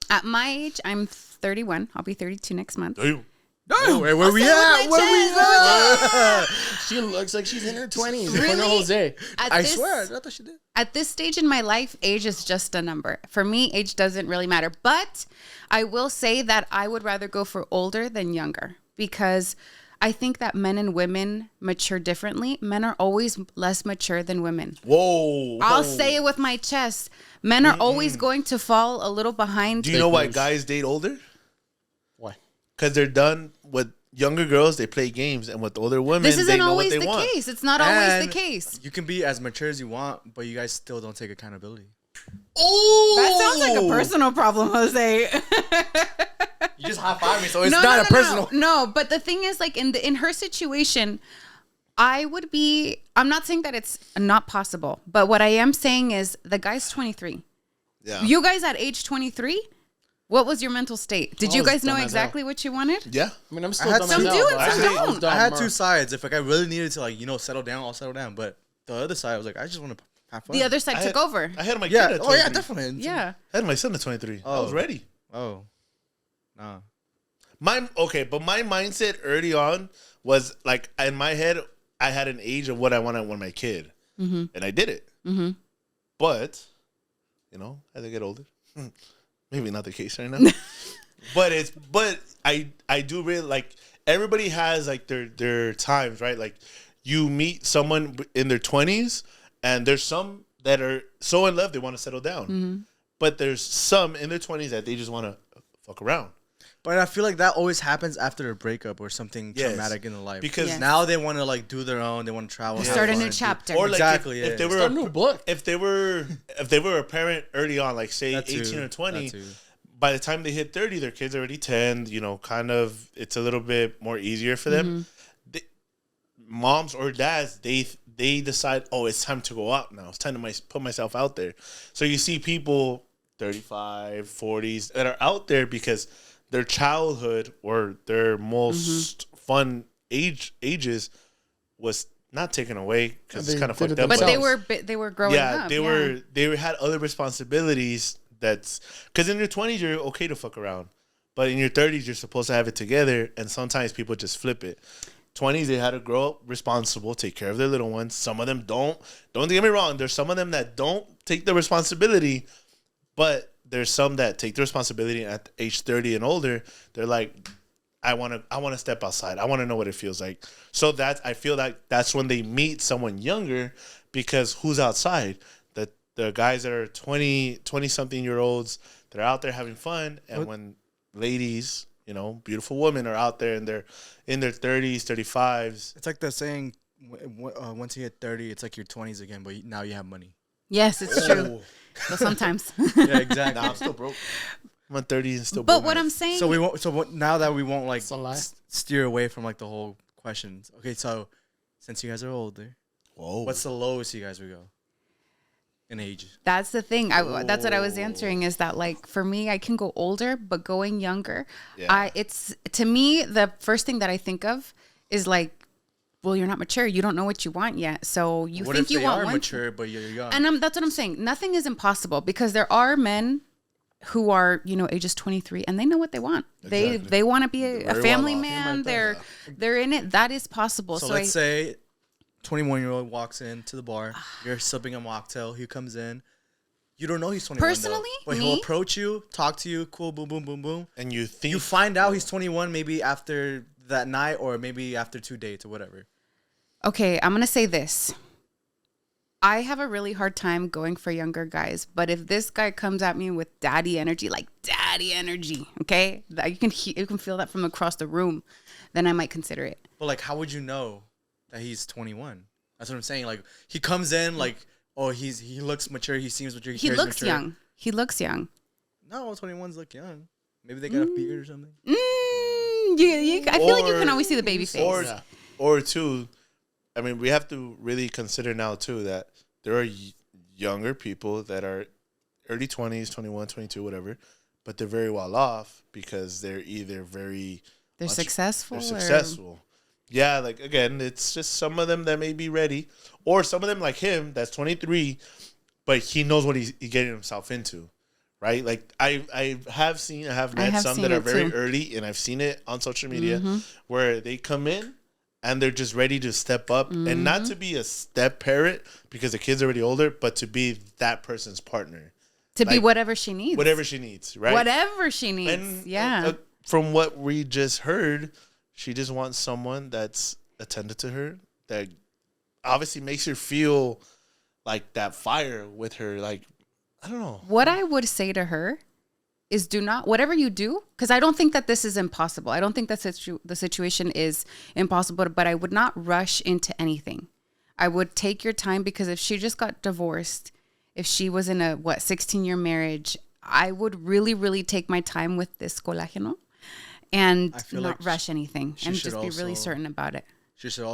At my age, I'm 31. I'll be 32 next month. Damn. No, where we at? Where we at? She looks like she's in her 20s. Really? Jose. I swear, I thought she did. At this stage in my life, age is just a number. For me, age doesn't really matter. But I will say that I would rather go for older than younger because I think that men and women mature differently. Men are always less mature than women. Whoa. I'll say it with my chest. Men are always going to fall a little behind. Do you know why guys date older? Why? Because they're done with younger girls, they play games, and with older women, This they isn't know always what they the want. case. It's not always the case. You can be as mature as you want, but you guys still don't take accountability. Oh, That sounds like a personal problem, Jose. You just high-five me, so it's not a personal. No, but the thing is, like in her situation, I'm not saying that it's not possible, but what I am saying is the guy's 23. Yeah. You guys at age 23, what was your mental state? Did I you was guys know dumb as exactly what you wanted? Yeah. I mean, I'm still had dumb some as do hell, it, but some I don't. was dumb I had more. two sides. If like I really needed to settle down, I'll settle down. But the other side, I was like, I just want to have fun. The other side took over. I had my kid yeah. at 23. Oh yeah, definitely. Yeah. I had my son at 23. I was ready. Oh, nah. My mindset early on was like in my head, I had an age of what I wanted when my kid, and I did it. But as I get older, maybe not the case right now. but I do really like everybody has like their times, right? Like you meet someone in their 20s, and there's some that are so in love they want to settle down, but there's some in their 20s that they just want to fuck around. But I feel like that always happens after a breakup or something Yes. traumatic in their life. Because Yes. now they want to like do their own. They want to travel, Start a have new fun, chapter. Or like Exactly, if yeah. they were Start a new book. if they were a parent early on, like say That too, 18 or 20, that too. by the time they hit 30, their kids are already 10. Kind of it's a little bit more easier for them. Moms or dads, they decide, oh, it's time to go out now. It's time to put myself out there. So you see people 35, 40s that are out there because their childhood or their most fun ages was not taken away because it's They kind of did fucked it up. But themselves. they were growing up. They had other responsibilities. That's because in your 20s you're okay to fuck around, but in your 30s you're supposed to have it together. And sometimes people just flip it. 20s they had to grow up responsible, take care of their little ones. Some of them don't. Don't get me wrong. There's some of them that don't take the responsibility, but there's some that take the responsibility at age 30 and older. They're like, I want to step outside. I want to know what it feels like. So I feel like that's when they meet someone younger, because who's outside? The guys that are 20 something year olds, they're out there having fun. And when ladies, beautiful women are out there and they're in their 30s, 35s. It's like the saying, once you hit 30, it's like your 20s again, but now you have money. Yes, it's true. But sometimes. Yeah, exactly. Nah, I'm still broke. I'm on 30 and still But broke. what I'm saying, So we won't. So now that we won't like It's a lie. steer away from like the whole questions. Okay, so since you guys are older, Whoa. what's the lowest you guys would go in age? that's the thing. That's what I was answering, is that like for me, I can go older, but going younger, Yeah. it's to me the first thing that I think of is like, well, you're not mature. You don't know what you want yet. So you What think if you they want are one mature, but you're young? And that's what I'm saying. Nothing is impossible, because there are men who are, ages 23 and they know what they want. Exactly. They want to be a Very family well off. man. They're in it. That is possible. So let's say 21-year-old walks into the bar. You're sipping a mocktail. He comes in. You don't know he's 21. Personally, but me? he'll approach you, talk to you, cool, boom, boom, boom, boom. And you think You find out he's 21 maybe after that night or maybe after 2 dates or whatever. Okay, I'm going to say this. I have a really hard time going for younger guys, but if this guy comes at me with daddy energy, okay, that you can feel that from across the room, then I might consider it. But like, how would you know that he's 21? That's what I'm saying. Like, he comes in like Oh, he looks mature. He seems mature. He looks mature. young. He looks young. No, 21s look young. Maybe they got a beard or something. I feel like you can always see the baby face. Or two, I mean, we have to really consider now too that there are younger people that are early 20s, 21, 22, whatever, but they're very well off because they're either they're successful. They're successful. Yeah, like again, it's just some of them that may be ready, or some of them like him that's 23, but he knows what he's getting himself into. Right, like I have met some that are very early, and I've seen it on social media where they come in and they're just ready to step up, and not to be a step parent because the kid's already older, but to be that person's partner, to be whatever she needs, right? Whatever she needs, and yeah. From what we just heard, she just wants someone that's attentive to her, that obviously makes her feel like that fire with her, like. I don't know. What I would say to her is do not, whatever you do, because I don't think that this is impossible. I don't think that the situation is impossible, but I would not rush into anything. I would take your time, because if she just got divorced, if she was in a, 16-year marriage, I would really, really take my time with this colágeno and not rush anything and just be really certain about it. She should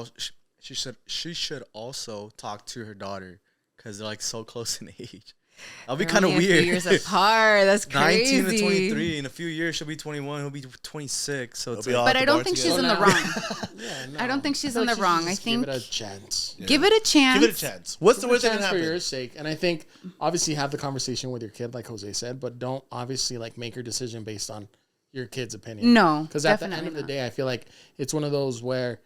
also talk to her daughter, because they're like so close in age. That'll be kind of weird. A few years apart. That's crazy. 19 to 23. In a few years, she'll be 21. He'll be 26. So it's but I don't think she's in the wrong. I don't think she's in the wrong. I think give it a chance. Yeah. Give it a chance. Give it a chance. What's the worst that can happen? For your sake. And I think obviously have the conversation with your kid, like Jose said, but don't obviously like make your decision based on your kid's opinion. No, because at the end of the day, I feel like it's one of those where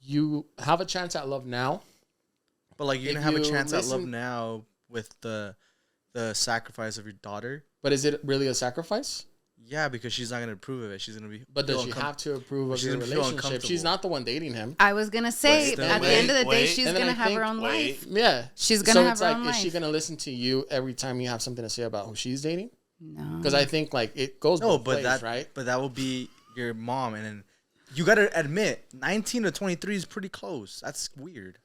you have a chance at love now, but like you're gonna have a chance at love now with the sacrifice of your daughter. But is it really a sacrifice? Yeah, because she's not going to approve of it. She's going to be. But does she have to approve of your relationship? She's not the one dating him. I was going to say, at the end of the day, she's going to have her own life. Yeah. She's going to have her own life. Is she going to listen to you every time you have something to say about who she's dating? No. Because I think like it goes both ways, right? But that will be your mom. And then you got to admit, 19 to 23 is pretty close. That's weird.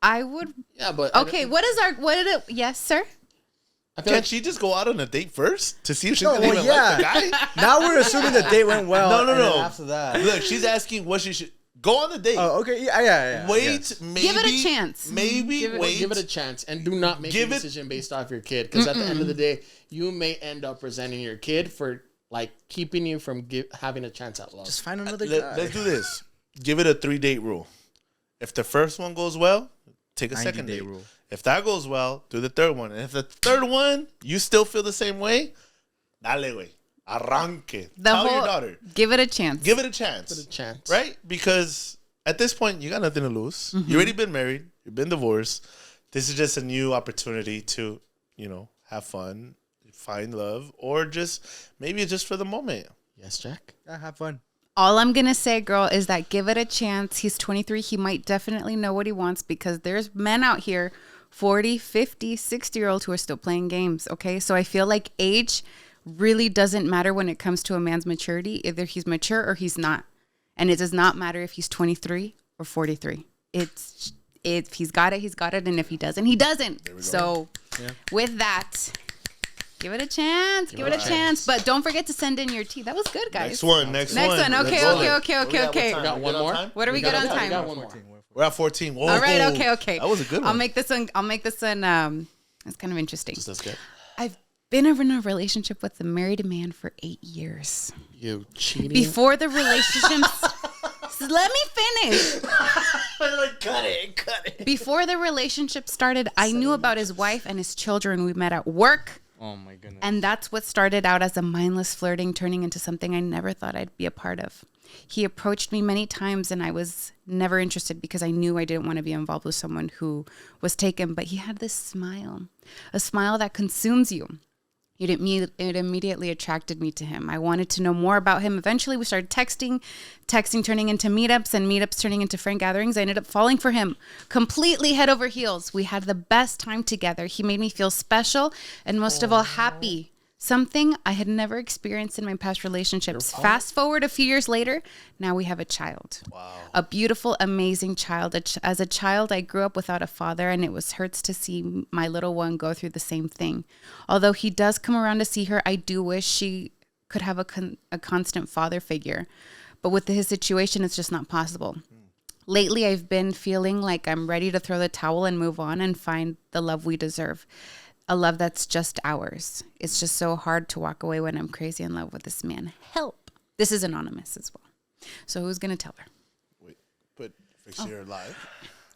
I would. Yeah, but. Okay, yes, sir? Can't she just go out on a date first to see if she's gonna even like the guy? Now we're assuming the date went well. No. After that, look, she's asking what she should go on the date. Oh, okay, yeah. Wait, maybe give it a chance. Maybe give it a chance, and do not make a decision based off your kid, because at the end of the day, you may end up resenting your kid for like keeping you from having a chance at love. Just find another guy. Let's do this. Give it a 3-date rule. If the first one goes well, take a second date rule. If that goes well, do the third one. And if the third one, you still feel the same way, dale, güey. Arranque. Tell your daughter. Give it a chance. Give it a chance. Right? Because at this point, you got nothing to lose. You already been married. You've been divorced. This is just a new opportunity to, have fun, find love, or just maybe just for the moment. Yes, Jack? Yeah, have fun. All I'm going to say, girl, is that give it a chance. He's 23. He might definitely know what he wants, because there's men out here, 40, 50, 60-year-olds who are still playing games, okay? So I feel like age really doesn't matter when it comes to a man's maturity. Either he's mature or he's not. And it does not matter if he's 23 or 43. If he's got it, he's got it. And if he doesn't, he doesn't. So with that... Give it a chance. Give it a chance. But don't forget to send in your tea. That was good, guys. Next one. Okay. Okay. We got one more? What are we good on time? We got one more. We're at 14. Whoa. All right. Okay. That was a good one. I'll make this one. It's kind of interesting. That's good. I've been in a relationship with a married man for 8 years. You cheating? Before the relationship... Let me finish. Cut it. Before the relationship started, I knew about his wife and his children. We met at work. Oh my goodness. And that's what started out as a mindless flirting, turning into something I never thought I'd be a part of. He approached me many times and I was never interested, because I knew I didn't want to be involved with someone who was taken. But he had this smile, a smile that consumes you. It immediately attracted me to him. I wanted to know more about him. Eventually, we started texting turning into meetups, and meetups turning into friend gatherings. I ended up falling for him completely head over heels. We had the best time together. He made me feel special and most of all happy. Something I had never experienced in my past relationships. Fast forward a few years later, now we have a child. Wow. A beautiful, amazing child. As a child, I grew up without a father, and it hurts to see my little one go through the same thing. Although he does come around to see her, I do wish she could have a constant father figure. But with his situation, it's just not possible. Lately, I've been feeling like I'm ready to throw the towel and move on and find the love we deserve. A love that's just ours. It's just so hard to walk away when I'm crazy in love with this man. Help. This is anonymous as well. So who's going to tell her? Wait, but Fixer live.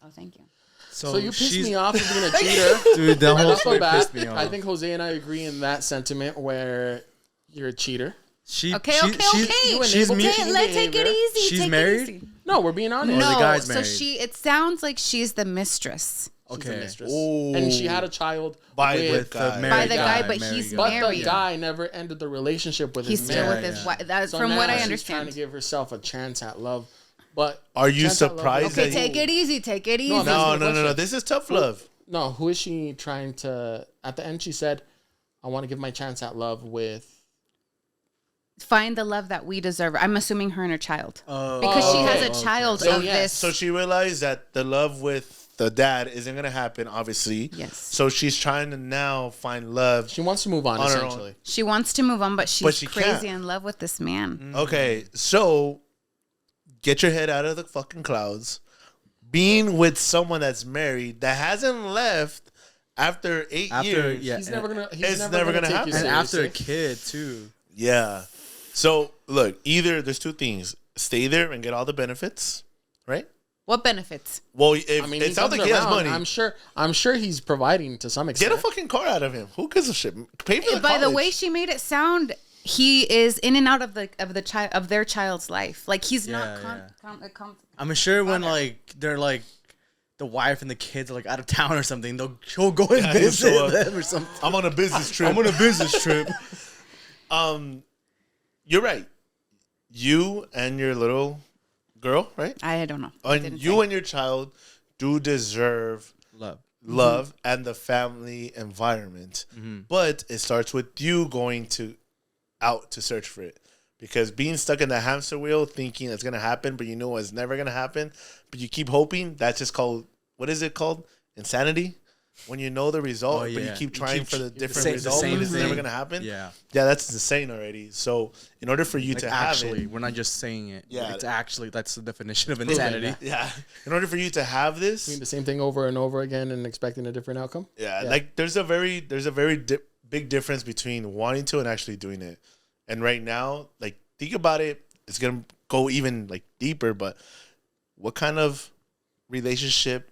Oh, thank you. So you pissed me off for being a cheater. Dude, that whole story bad. pissed me off. I think Jose and I agree in that sentiment where you're a cheater. Okay. She's Let's take it easy. She's take married? It easy. No, we're being honest. the No, guy's so married. it sounds like she's the mistress. She's Okay. a mistress. Ooh. And she had a child By with the guy. By the guy, but he's But married. the guy never ended the relationship with He's his still man. with his wife. That's So from what now I she's understand. trying to give herself a chance at love. But Are you chance at love- surprised Okay, that take it easy. Take it easy. No. This is tough love. No, who is she trying to? At the end, she said, "I want to give my chance at love with." Find the love that we deserve. I'm assuming her and her child. Oh, Because she has okay. a child So, of this. so she realized that the love with the dad isn't going to happen, obviously. Yes. So she's trying to now find love. She wants to move on, On her own. essentially. She wants to move on, but she's she crazy can't. in love with this man. Okay, so get your head out of the fucking clouds. Being with someone that's married that hasn't left after 8 years. yeah, He's and- never gonna. He's It's never, never gonna gonna take you happen. and after a seriously. kid too. Yeah. So look, either there's two things: stay there and get all the benefits, right? What benefits? Well, if I mean, it sounds comes like he has around. money, I'm sure he's providing to some extent. get a fucking car out of him. Who gives a shit? Pay for the By the college. way she made it sound, he is in and out of their child's life. Like he's not. I'm sure when like they're like the wife and the kids are like out of town or something, he'll go and he'll visit show up. them or something. I'm on a business trip. I'm on a business trip. You're right. You and your little girl, right? I don't know. And you and your child do deserve love and the family environment. But it starts with you going out to search for it. Because being stuck in the hamster wheel thinking it's going to happen, but you know it's never going to happen, but you keep hoping, that's just called, what is it called? Insanity? When you know the result, but you keep trying for the different result, but it's never going to happen. Yeah. Yeah, that's insane already. So in order for you Like to have actually, it, we're not just saying it. Yeah. It's actually, that's the definition of insanity. yeah, in order for you to have this, Doing the same thing over and over again and expecting a different outcome. yeah, like there's a very big difference between wanting to and actually doing it. And right now, like think about it, it's gonna go even like deeper. But what kind of relationship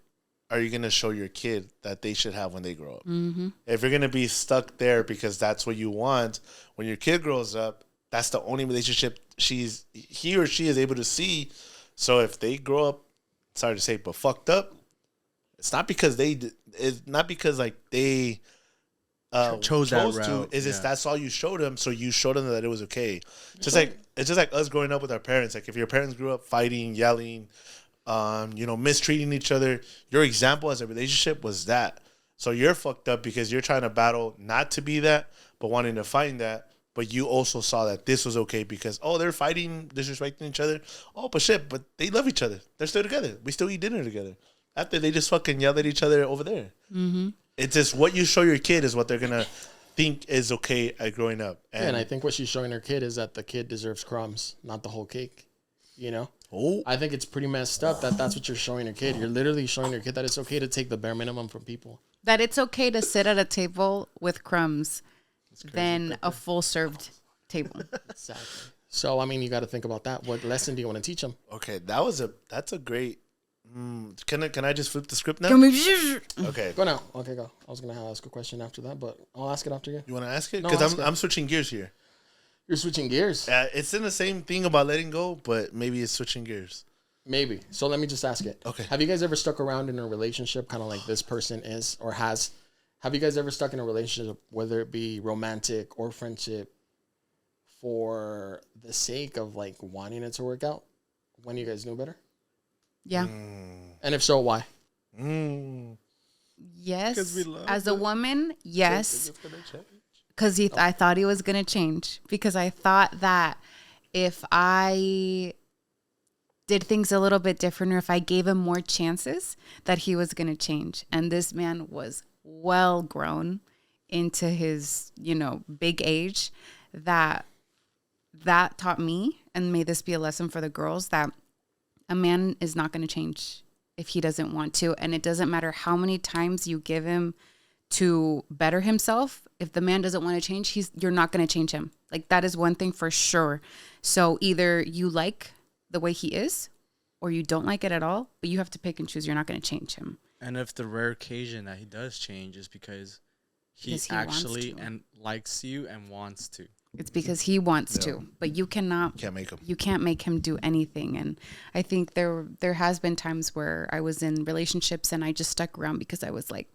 are you gonna show your kid that they should have when they grow up? Mm-hmm. If you're gonna be stuck there because that's what you want, when your kid grows up, that's the only relationship he or she is able to see. So if they grow up, sorry to say, but fucked up, it's not because like they chose that route. It's just that's all you showed them. So you showed them that it was okay. It's just like us growing up with our parents. Like if your parents grew up fighting, yelling, mistreating each other, your example as a relationship was that. So you're fucked up because you're trying to battle not to be that, but wanting to find that. But you also saw that this was okay because, they're fighting, disrespecting each other. Oh, but shit, but they love each other. They're still together. We still eat dinner together. After they just fucking yelled at each other over there. Mm-hmm. It's just what you show your kid is what they're going to think is okay at growing up. And I think what she's showing her kid is that the kid deserves crumbs, not the whole cake. You know? Oh. I think it's pretty messed up that's what you're showing your kid. You're literally showing your kid that it's okay to take the bare minimum from people. That it's okay to sit at a table with crumbs than a full served table. Exactly. So, I mean, you got to think about that. What lesson do you want to teach them? Okay, that's a great. Can I just flip the script now? Okay. Go now. Okay, go. I was going to ask a question after that, but I'll ask it after you. You want to ask it? No, Because ask it. I'm switching gears here. You're switching gears. It's in the same thing about letting go, but maybe it's switching gears. Maybe. So let me just ask it. Okay. Have you guys ever stuck around in a relationship kind of like this person is or has? Have you guys ever stuck in a relationship, whether it be romantic or friendship, for the sake of like wanting it to work out when you guys knew better? Yeah. And if so, why? Yes. 'Cause we love As a woman, yes. because I thought he was going to change, because I thought that if I did things a little bit different, or if I gave him more chances, that he was going to change. And this man was well grown into his, big age, that taught me, and may this be a lesson for the girls, that a man is not going to change if he doesn't want to. And it doesn't matter how many times you give him to better himself. If the man doesn't want to change, you're not going to change him. Like, that is one thing for sure. So either you like the way he is, or you don't like it at all, but you have to pick and choose. You're not going to change him. And if the rare occasion that he does change is because he actually and likes you and wants to. It's because he wants to, but you can't make him. You can't make him do anything. And I think there has been times where I was in relationships and I just stuck around because I was like,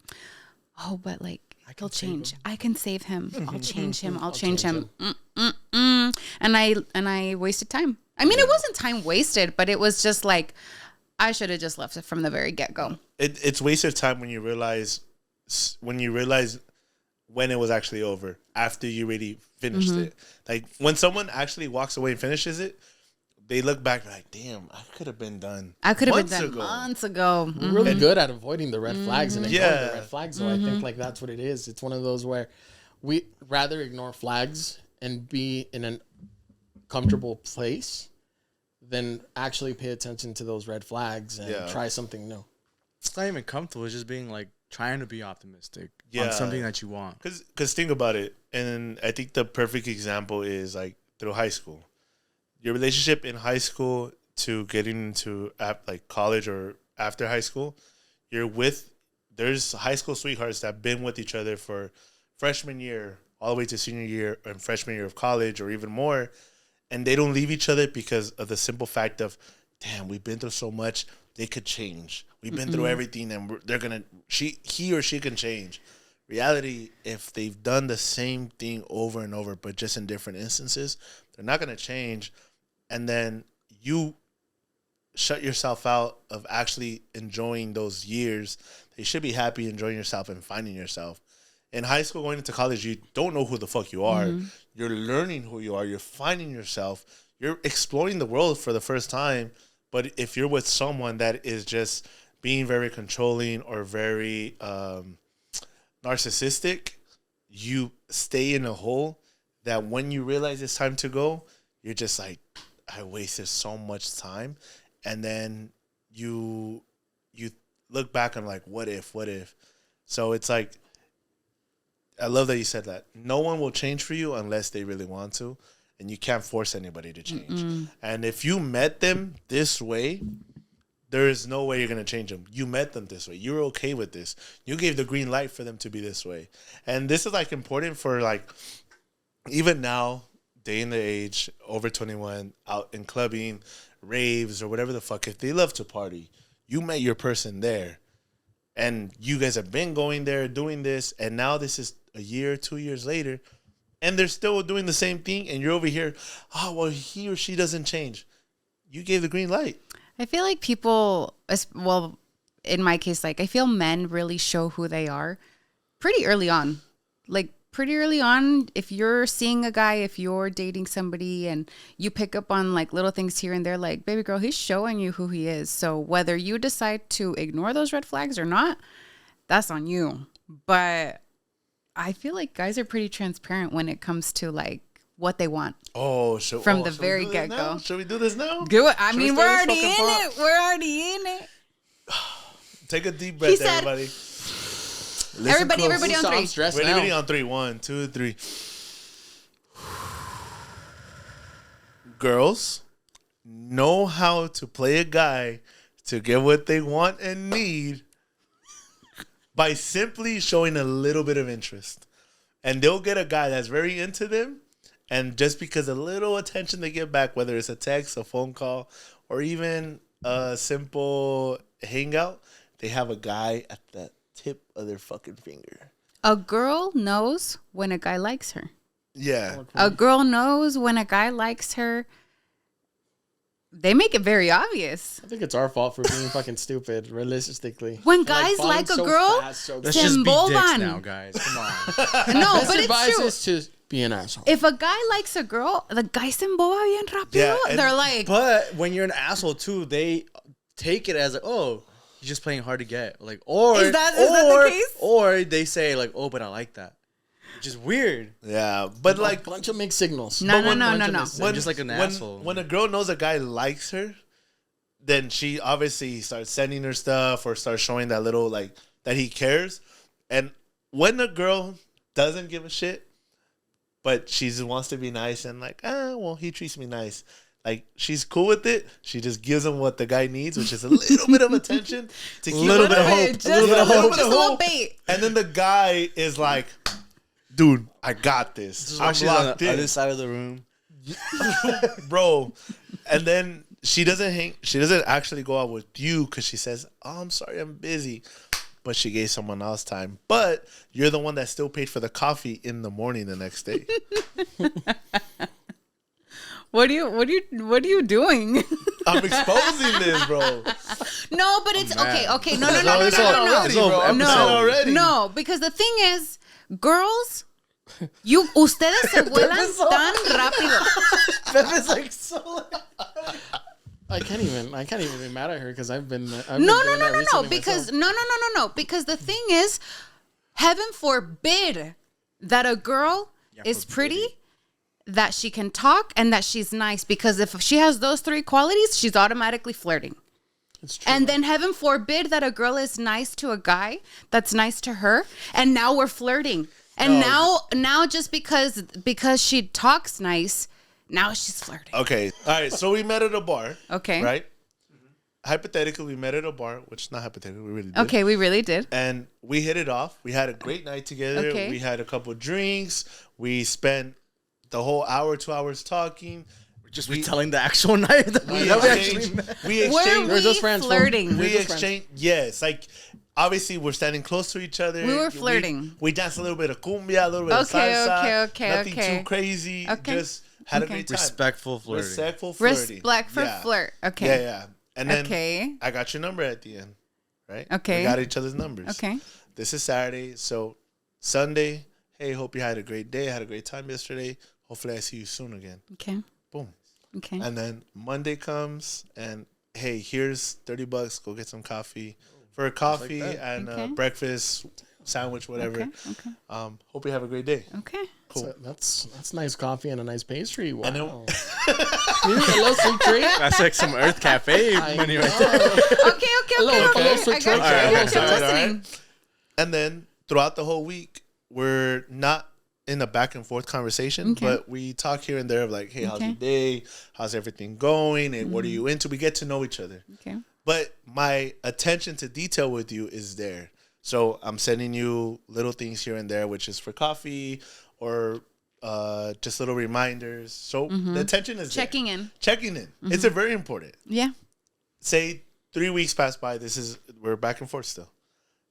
oh, but like, he'll change. I can save him. I'll change him. I'll change him. And I wasted time. I mean, it wasn't time wasted, but it was just like, I should have just left it from the very get-go. It's wasted time when you realize when it was actually over, after you already finished it. Like, when someone actually walks away and finishes it, they look back and like, damn, I could have been done. I could have been done months ago. We're really good at avoiding the red flags and ignoring the red flags. So I think like that's what it is. It's one of those where we rather ignore flags and be in a comfortable place than actually pay attention to those red flags and try something new. It's not even comfortable. It's just being like trying to be optimistic on something that you want. Because think about it. And I think the perfect example is like through high school. Your relationship in high school to getting into like college or after high school, there's high school sweethearts that have been with each other for freshman year all the way to senior year and freshman year of college or even more. And they don't leave each other because of the simple fact of, damn, we've been through so much. They could change. We've been through everything, and he or she can change. Reality, if they've done the same thing over and over, but just in different instances, they're not going to change. And then you shut yourself out of actually enjoying those years. You should be happy enjoying yourself and finding yourself. In high school, going into college, you don't know who the fuck you are. You're learning who you are. You're finding yourself. You're exploring the world for the first time. But if you're with someone that is just being very controlling or very narcissistic, you stay in a hole that when you realize it's time to go, you're just like, I wasted so much time. And then you look back and like, what if? So it's like, I love that you said that. No one will change for you unless they really want to. And you can't force anybody to change. And if you met them this way, there is no way you're going to change them. You met them this way. You're okay with this. You gave the green light for them to be this way. And this is like important for like, even now, day and the age, over 21, out in clubbing, raves, or whatever the fuck. If they love to party, you met your person there. And you guys have been going there, doing this. And now this is a year, 2 years later. And they're still doing the same thing, and you're over here, oh, well, he or she doesn't change. You gave the green light. I feel like people, well, in my case, like, I feel men really show who they are pretty early on. Like, pretty early on, if you're seeing a guy, if you're dating somebody, and you pick up on, like, little things here and there, like, baby girl, he's showing you who he is. So whether you decide to ignore those red flags or not, that's on you. But I feel like guys are pretty transparent when it comes to like what they want. From the very get-go. Should we do this now? Do it. I mean, we're already in it. We're already in it. Take a deep breath, everybody. Everybody on three. Everybody on three. 1, 2, 3. Girls know how to play a guy to get what they want and need by simply showing a little bit of interest. And they'll get a guy that's very into them, and just because a little attention they get back, whether it's a text, a phone call, or even a simple hangout, they have a guy at the tip of their fucking finger. A girl knows when a guy likes her. Yeah. A girl knows when a guy likes her they make it very obvious. I think it's our fault for being fucking stupid, realistically. When And, guys falling like a so girl, fast, so Let's Se just be dicks emboldan. now, guys. Come on. No, Best but it's advice true. is to be an asshole. If a guy likes a girl, the guy se emboba bien rápido. Yeah, and- They're like, But when you're an asshole too, they take it as like, oh, he's just playing hard to get. Like, or Is that the case? Or they say like, oh, but I like that. Which is weird. Yeah, but like a bunch of mixed signals. No, But no, when- no, no, no. I'm just like an asshole. When a girl knows a guy likes her, then she obviously starts sending her stuff or starts showing that little like that he cares. And when a girl doesn't give a shit, but she just wants to be nice and like, well, he treats me nice. Like she's cool with it. She just gives him what the guy needs, which is a little bit of attention to keep Little bit of hope. Just A little bit of hope. just a little bait. And then the guy is like, dude, I got this. This is I'm why she's on locked the other in, side of the room. bro. And then she doesn't actually go out with you because she says, oh, I'm sorry, I'm busy. But she gave someone else time. But you're the one that still paid for the coffee in the morning the next day. What are you doing? I'm exposing this, bro. No, but it's man. okay. No. It's all bro. I'm episode. mad already. No, because the thing is, girls, ustedes se vuelan tan rápido. Pepe's like so. I can't even be mad at her because I've been. No, because no, because the thing is, heaven forbid that a girl is pretty, that she can talk, and that she's nice. Because if she has those three qualities, she's automatically flirting. It's true. And then heaven forbid that a girl is nice to a guy that's nice to her, and now we're flirting. And now just because she talks nice, now she's flirting. Okay. All right. So we met at a bar. Okay. Right? Hypothetically, we met at a bar, which not hypothetically, we really did. Okay, we really did. And we hit it off. We had a great night together. Okay. We had a couple drinks. We spent the whole hour, 2 hours talking. Just retelling the actual night. We that exchanged. We Were exchanged. we just friends, fool. flirting? We exchanged. Yes, like obviously we're standing close to each other. We were flirting. We danced a little bit of cumbia, a little bit of salsa. Okay. Nothing too crazy. Okay. Just had a Okay. great time. Respectful flirting. Respectful flirting. Respect for Yeah. flirt. Okay. Yeah. And then Okay. I got your number at the end. Right. Okay. We got each other's numbers. Okay. This is Saturday, so Sunday. Hey, hope you had a great day. I had a great time yesterday. Hopefully, I see you soon again. Okay. Boom. Okay. And then Monday comes, and hey, here's $30. Go get some coffee for a coffee and Okay. breakfast, sandwich, whatever. Okay. Hope you have a great day. Okay. Cool. So that's nice coffee and a nice pastry. Wow. And then- a little sweet treat. That's like some Earth Cafe money right there. Okay. Hello, Okay. hello, I got sweet you. treat. I got you. All I'm right. listening. And then throughout the whole week, we're not in a back and forth conversation, Okay. but we talk here and there of like, hey, how's Okay. your day? How's everything going? And what are you into? We get to know each other. Okay. But my attention to detail with you is there. So I'm sending you little things here and there, which is for coffee or just little reminders. So the attention is there. Checking in. Checking in. It's a very important. Yeah. Say 3 weeks pass by. We're back and forth still.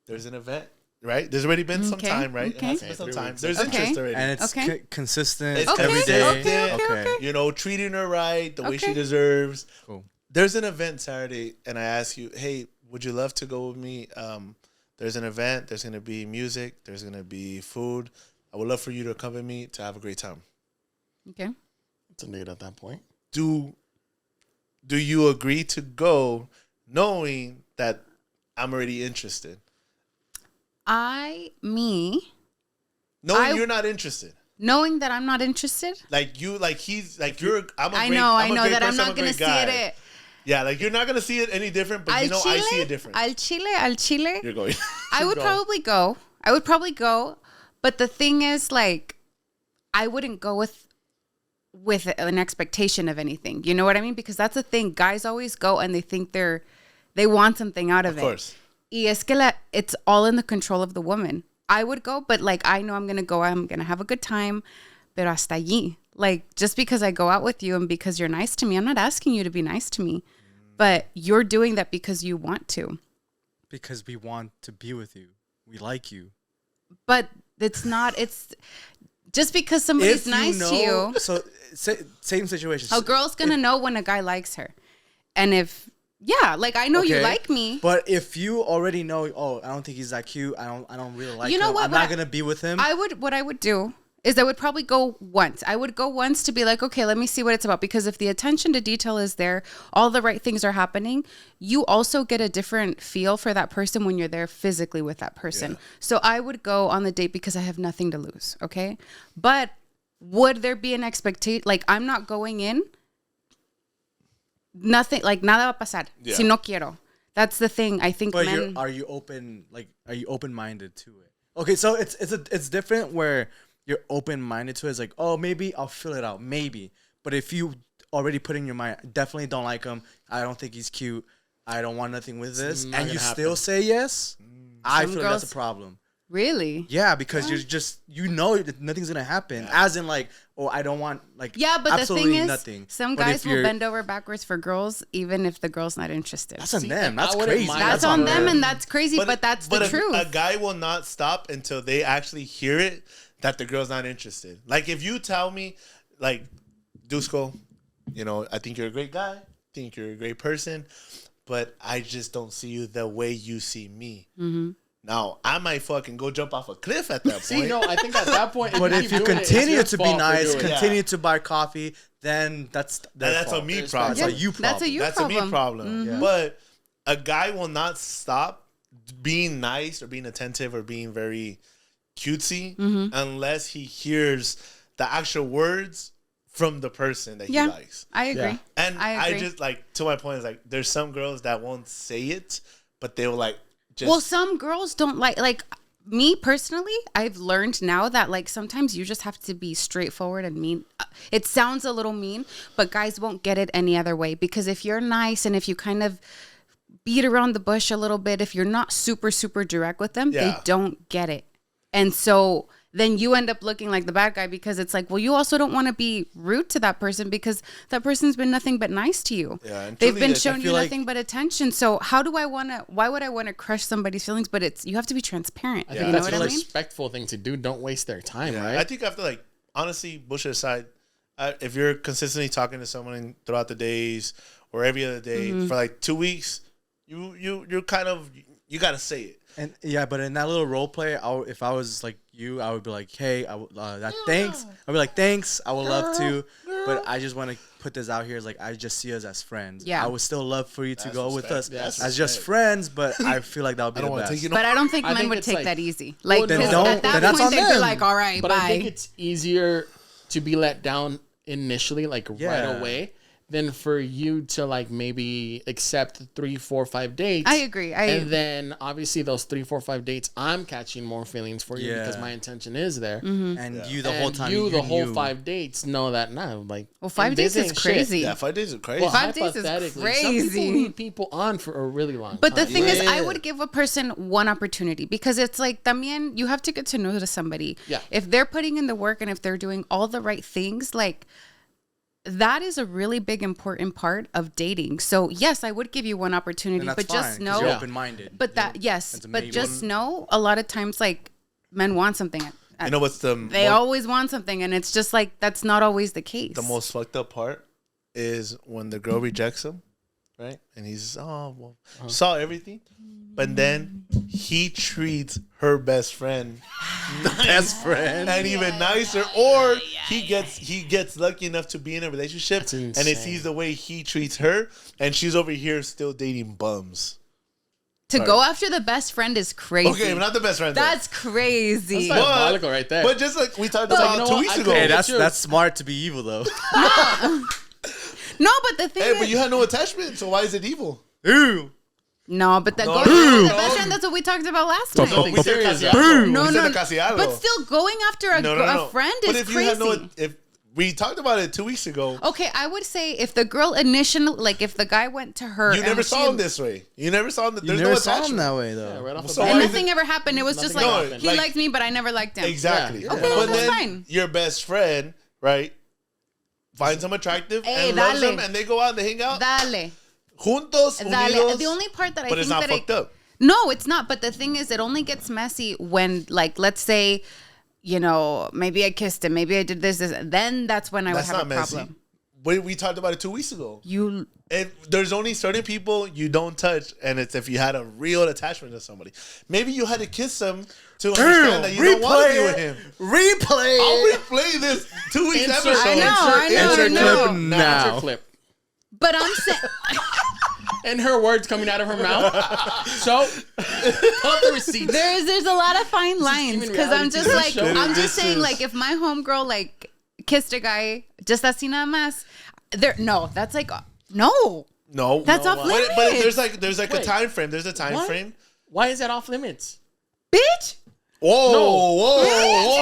There's an event, right? There's already been some Okay, time, right? okay. It has been some 3 time. weeks. There's Okay. interest already. And it's Okay. consistent It's every day. consistent. Okay. You know, treating her right, the way she Okay. deserves. Cool. There's an event Saturday, and I ask you, hey, would you love to go with me? There's an event. There's going to be music. There's going to be food. I would love for you to come with me to have a great time. Okay. It's a date at that point. Do you agree to go knowing that I'm already interested? Knowing You're not interested. knowing that I'm not interested. Like you, like he's, like you're. I'm a I great, know I'm a great that I'm person, not I'm a gonna great see guy. it. Yeah, like you're not gonna see it any different, but you know I see it different. Al Chile. You're going. I would probably go. But the thing is, like, I wouldn't go with an expectation of anything. You know what I mean? Because that's the thing. Guys always go and they think they want something out of it. Of course. Y es que it's all in the control of the woman. I would go, but like I know I'm gonna go. I'm gonna have a good time. Pero hasta allí. Like just because I go out with you and because you're nice to me, I'm not asking you to be nice to me. But you're doing that because you want to. Because we want to be with you. We like you. But it's not. It's just because somebody's nice to you. So same situation. A girl's gonna know when a guy likes her. And if, yeah, like I know you like me. But if you already know, oh, I don't think he's that cute. I don't really like him. I'm not going to be with him. What I would do is I would probably go once. I would go once to be like, okay, let me see what it's about. Because if the attention to detail is there, all the right things are happening, you also get a different feel for that person when you're there physically with that person. Yeah. So I would go on the date because I have nothing to lose, okay? But would there be an expectation? Like, I'm not going in, nothing, like, nada va a pasar, si no quiero. That's the thing. I think but are you open-minded to it? Okay, so it's different where you're open-minded to it. It's like, oh, maybe I'll fill it out, maybe. But if you already put in your mind, definitely don't like him, I don't think he's cute, I don't want nothing with this, and you still say yes, I feel like that's a problem. Really? Yeah, because you're just, that nothing's gonna happen. As in, like, oh, I don't want, like, yeah, but absolutely the thing is, nothing. Some guys will bend over backwards for girls, even if the girl's not interested. That's on them. That's crazy. That's on them, and that's crazy. But that's the truth. A guy will not stop until they actually hear it that the girl's not interested. Like, if you tell me, like, Dusko, I think you're a great guy. I think you're a great person, but I just don't see you the way you see me. Mm-hmm. Now, I might fucking go jump off a cliff at that point. See, no, I think at that point... But if you continue to be nice, continue to buy coffee, then that's a me problem. That's a you problem. That's a you problem. That's a me problem. Mm-hmm. Yeah. But a guy will not stop being nice or being attentive or being very cutesy unless he hears the actual words from the person that he likes. I agree. Yeah. And I just, like, to my point, is like, there's some girls that won't say it, but they will, like, well, some girls don't like me personally, I've learned now that, like, sometimes you just have to be straightforward and mean. It sounds a little mean, but guys won't get it any other way, because if you're nice and if you kind of beat around the bush a little bit, if you're not super, super direct with them, they don't get it. And so then you end up looking like the bad guy, because it's like, well, you also don't want to be rude to that person because that person's been nothing but nice to you. Yeah, they've been showing you nothing but attention. So why would I want to crush somebody's feelings? But you have to be transparent. I think that's a respectful thing to do. Don't waste their time, right? I think after, like, honestly, bullshit aside, if you're consistently talking to someone throughout the days or every other day for like 2 weeks, you're kind of, you got to say it. And but in that little role play, if I was like you, I would be like, hey, thanks. I'd be like, thanks, I would love to, but I just want to put this out here. It's like, I just see us as friends. Yeah, I would still love for you to go with us as just friends, but I feel like that would be the best. But I don't think men would take that easy. Like, at that point, they'd be like, all right, bye. But I think it's easier to be let down initially, like right away, than for you to, like, maybe accept 3, 4, 5 dates. I agree. And then obviously those 3, 4, 5 dates, I'm catching more feelings for you because my intention is there. Mm-hmm. And you the whole time. The whole 5 dates know that now. Like, well, 5 days is crazy. Yeah, 5 days is crazy. Well, 5 days is crazy. Some people need people on for a really long time. But the thing is, I would give a person one opportunity, because it's like, también, you have to get to know somebody. Yeah. If they're putting in the work and if they're doing all the right things, like, that is a really big, important part of dating. So yes, I would give you one opportunity, but just know you're open-minded. But just know, a lot of times, like, men want something. You know what's they always want something, and it's just like, that's not always the case. The most fucked up part is when the girl rejects him, right? And he's saw everything, but then he treats her best friend, and even nicer, or he gets lucky enough to be in a relationship, and it sees the way he treats her, and she's over here still dating bums. To go after the best friend is crazy. Okay, but not the best friend. That's crazy. That's diabolical right there. But just like we talked about 2 weeks ago. Hey, that's smart to be evil, though. No, but the thing is... but you had no attachment, so why is it evil? Ooh. No, but going after the best friend, that's what we talked about last time. No, but still, going after a friend is crazy. If we talked about it 2 weeks ago. Okay, I would say if the girl initially, like, if the guy went to her, you never saw him this way. You never saw him. There's no attachment. Him that way, though. Yeah, right off and nothing ever happened. It was just like, he liked me, but I never liked him. Exactly. Yeah. Okay, but then fine. Your best friend, right, finds him attractive and loves him, and they go out and they hang out. Dale. Juntos, unidos. The only part that I think it's not fucked up. No, it's not. But the thing is, it only gets messy when, like, let's say, maybe I kissed him, maybe I did this. Then that's when I would have a problem. we talked about it 2 weeks ago. There's only certain people you don't touch, and it's if you had a real attachment to somebody. Maybe you had to kiss them to understand that you don't want to be with him. Replay. I'll replay this 2 weeks episode. I know. Insert clip. But I'm saying, and her words coming out of her mouth. So, pull up the receipts. There's a lot of fine lines because I'm just TV like show. I'm just saying like if my homegirl like kissed a guy just así nada más, that's like no, that's off limits. But there's like a time frame. There's a time frame. Why is that off limits, bitch? Whoa.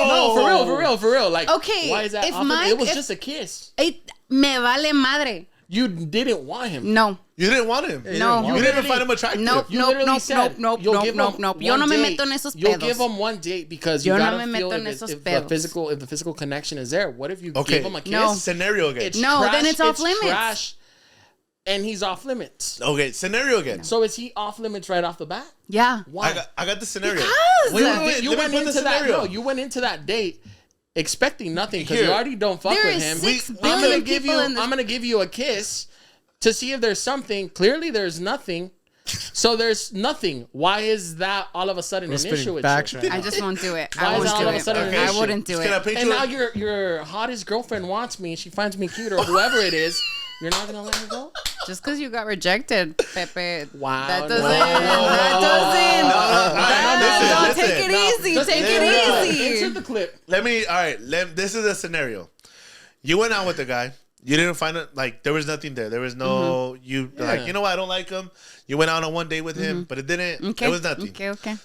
No, for real. Like, okay, why is that off limits? It was just a kiss. Me vale madre. You didn't want him. No. You didn't want him. No. You didn't even find him attractive. Nope. Yo no me meto en esos pedos. You'll give him one date because you gotta feel if the physical connection is there. What if you give him a kiss? No. Scenario again. Then it's off limits. Trash, and he's off limits. Okay, scenario again. So is he off limits right off the bat? Yeah. Why? I got the scenario. Because Wait, you went into that. No, you went into that date expecting nothing because you already don't fuck there with is him. 6 billion people in I'm gonna give you a kiss to see if there's something. Clearly, there's nothing. So there's nothing. Why is that all of a sudden an issue with you? I just won't do it. Why is that all of a sudden an issue? I wouldn't do it. And now your hottest girlfriend wants me. She finds me cute or whoever it is. You're not gonna let her go? Just because you got rejected, Pepe. Wow. That doesn't. Take it easy. Take it easy. Insert the clip. This is a scenario. You went out with the guy. You didn't find it, like, there was nothing there. There was no, like, you know what, I don't like him. You went out on one date with him, but it didn't, okay. there was nothing. Okay.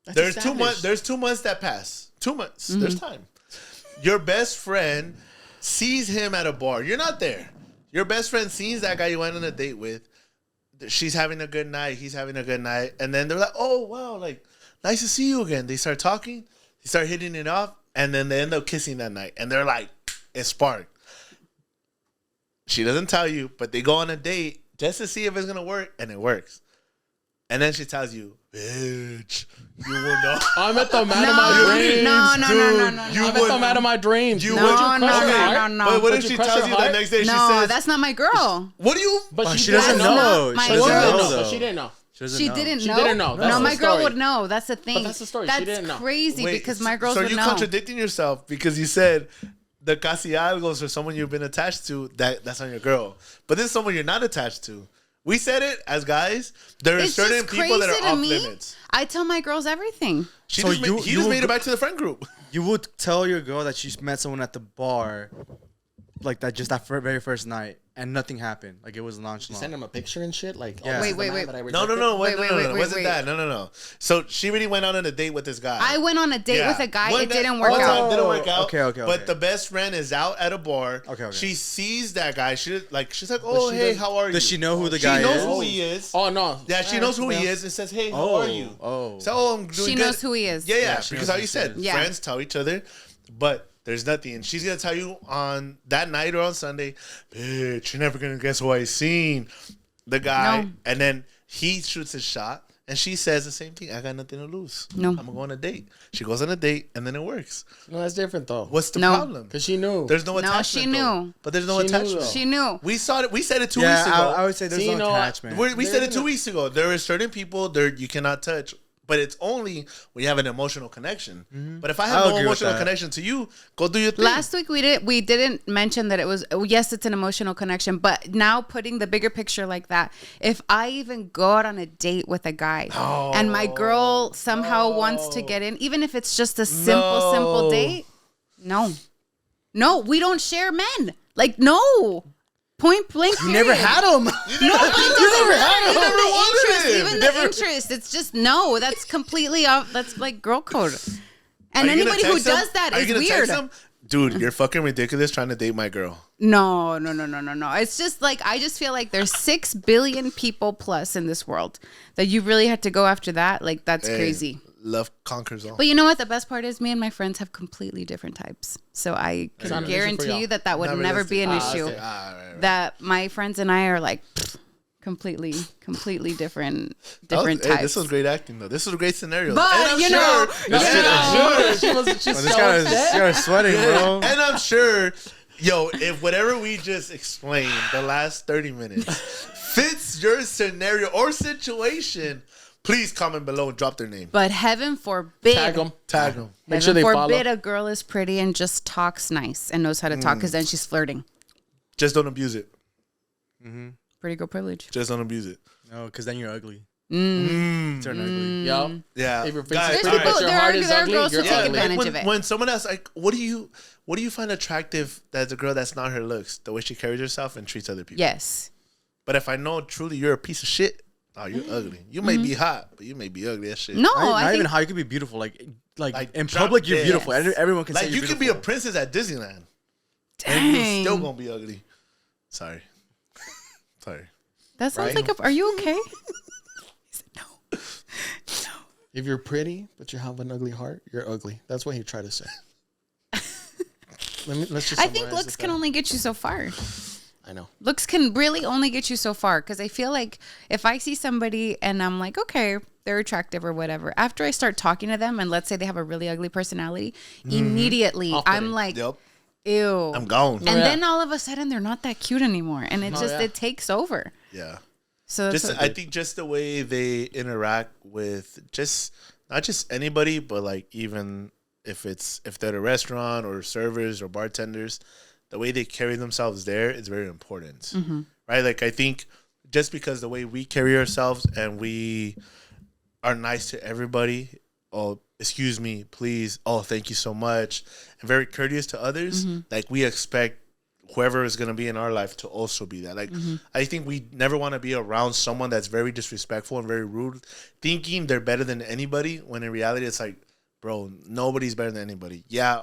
There's 2 months, there's 2 months that pass. 2 months, there's time. Your best friend sees him at a bar. You're not there. Your best friend sees that guy you went on a date with. She's having a good night. He's having a good night. And then they're like, oh, wow, like, nice to see you again. They start talking. They start hitting it off. And then they end up kissing that night. And they're like, it sparked. She doesn't tell you, but they go on a date just to see if it's going to work. And it works. And then she tells you, bitch, you will know. I'm at the man of my dreams. No. I'm at the man of my dreams. No. But what if she tells you that next day? She says, that's not my girl. What do you? But she doesn't know. She didn't know. She didn't know. That's no, my girl story. would know. That's the thing. But that's the story. That's she didn't know. Crazy because my girls so would know. So you're contradicting yourself because you said the casi algos or someone you've been attached to, that's on your girl. But this is someone you're not attached to. We said it as guys. There are certain people that are off limits. I tell my girls everything. He just made it back to the friend group. You would tell your girl that you met someone at the bar, like that, just that very first night, and nothing happened. Like it was nonchalant. You send him a picture and shit. Like, yeah. Wait. No. It wasn't that. No. So she really went out on a date with this guy. I went on a date with a guy. It didn't work out. Didn't work out. Okay. But the best friend is out at a bar. Okay. She sees that guy. She's like, oh, hey, how are you? Does she know who the guy is? She knows who he is. Oh, no. Yeah, she knows who he is and says, hey, how are you? Oh. So, I'm doing good. She knows who he is. Yeah. Because how you said, friends tell each other. But there's nothing. And she's going to tell you on that night or on Sunday, bitch, you're never going to guess who I seen. The guy. No. And then he shoots his shot. And she says the same thing. I got nothing to lose. No. I'm going to go on a date. She goes on a date and then it works. No, that's different though. What's the problem? Because she knew. There's no attachment. No, she knew. Though. But there's no attachment. She knew. We saw it. We said it 2 weeks ago. I would say there's no attachment. We said it 2 weeks ago. There are certain people there you cannot touch. But it's only when you have an emotional connection. Mm-hmm. But if I have no emotional connection to you, go do your thing. Last week we didn't mention that it was, yes, it's an emotional connection. But now putting the bigger picture like that, if I even go out on a date with a guy and my girl somehow wants to get in, even if it's just a simple date, no, we don't share men. Like, no. Point blank. You never had them. You never had them. Even the interest. It's just no. That's completely off. That's like girl code. And anybody who does that is weird. Dude, you're fucking ridiculous trying to date my girl. No. It's just like I just feel like there's 6 billion people plus in this world that you really had to go after that. Like that's crazy. Love conquers all. But you know what? The best part is me and my friends have completely different types. So I can guarantee you that would never be an issue. Okay. Right. That my friends and I are like completely different types. Hey, this was great acting though. This was a great scenario. But she's this guy is sweating, bro. And I'm sure Yo, if whatever we just explained the last 30 minutes fits your scenario or situation, please comment below and drop their name. But heaven forbid. Tag them. Make sure they heaven follow. forbid a girl is pretty and just talks nice and knows how to talk, because then she's flirting. Just don't abuse it. Pretty girl privilege. Just don't abuse it. No, because then you're ugly. Mm. Turn ugly. Yo. Yeah. If your face Guys, is all pretty, right. but your heart is there are ugly, girls who you're take ugly. advantage of it. When someone asks, like, what do you find attractive that's a girl that's not her looks, the way she carries herself and treats other people? Yes. But if I know truly you're a piece of shit, oh, you're ugly. You may be hot, but you may be ugly as shit. No, Not even how you could be beautiful. Like in drop public, you're dead. beautiful. Yes. Everyone can say Like, you're you could be a beautiful. princess at Disneyland. Dang. And you're still gonna be ugly. Sorry. Sorry. That sounds Right? like are you okay? He said no. If you're pretty, but you have an ugly heart, you're ugly. That's what he tried to say. Let's just I think summarize looks it can there. only get you so far. I know. Looks can really only get you so far, because I feel like if I see somebody and I'm like, okay, they're attractive or whatever, after I start talking to them and let's say they have a really ugly personality, immediately I'm like, Yep. ew. I'm gone. And then all of a sudden they're not that cute anymore, and it it takes over. Yeah. So that's Just I think just the way they interact with just not just anybody, but like even if they're at a restaurant or servers or bartenders, the way they carry themselves there is very important, right? Like I think just because the way we carry ourselves and we are nice to everybody, oh excuse me, please, oh thank you so much, and very courteous to others, like we expect whoever is going to be in our life to also be that. Like, I think we never want to be around someone that's very disrespectful and very rude, thinking they're better than anybody, when in reality, it's like, bro, nobody's better than anybody. Yeah,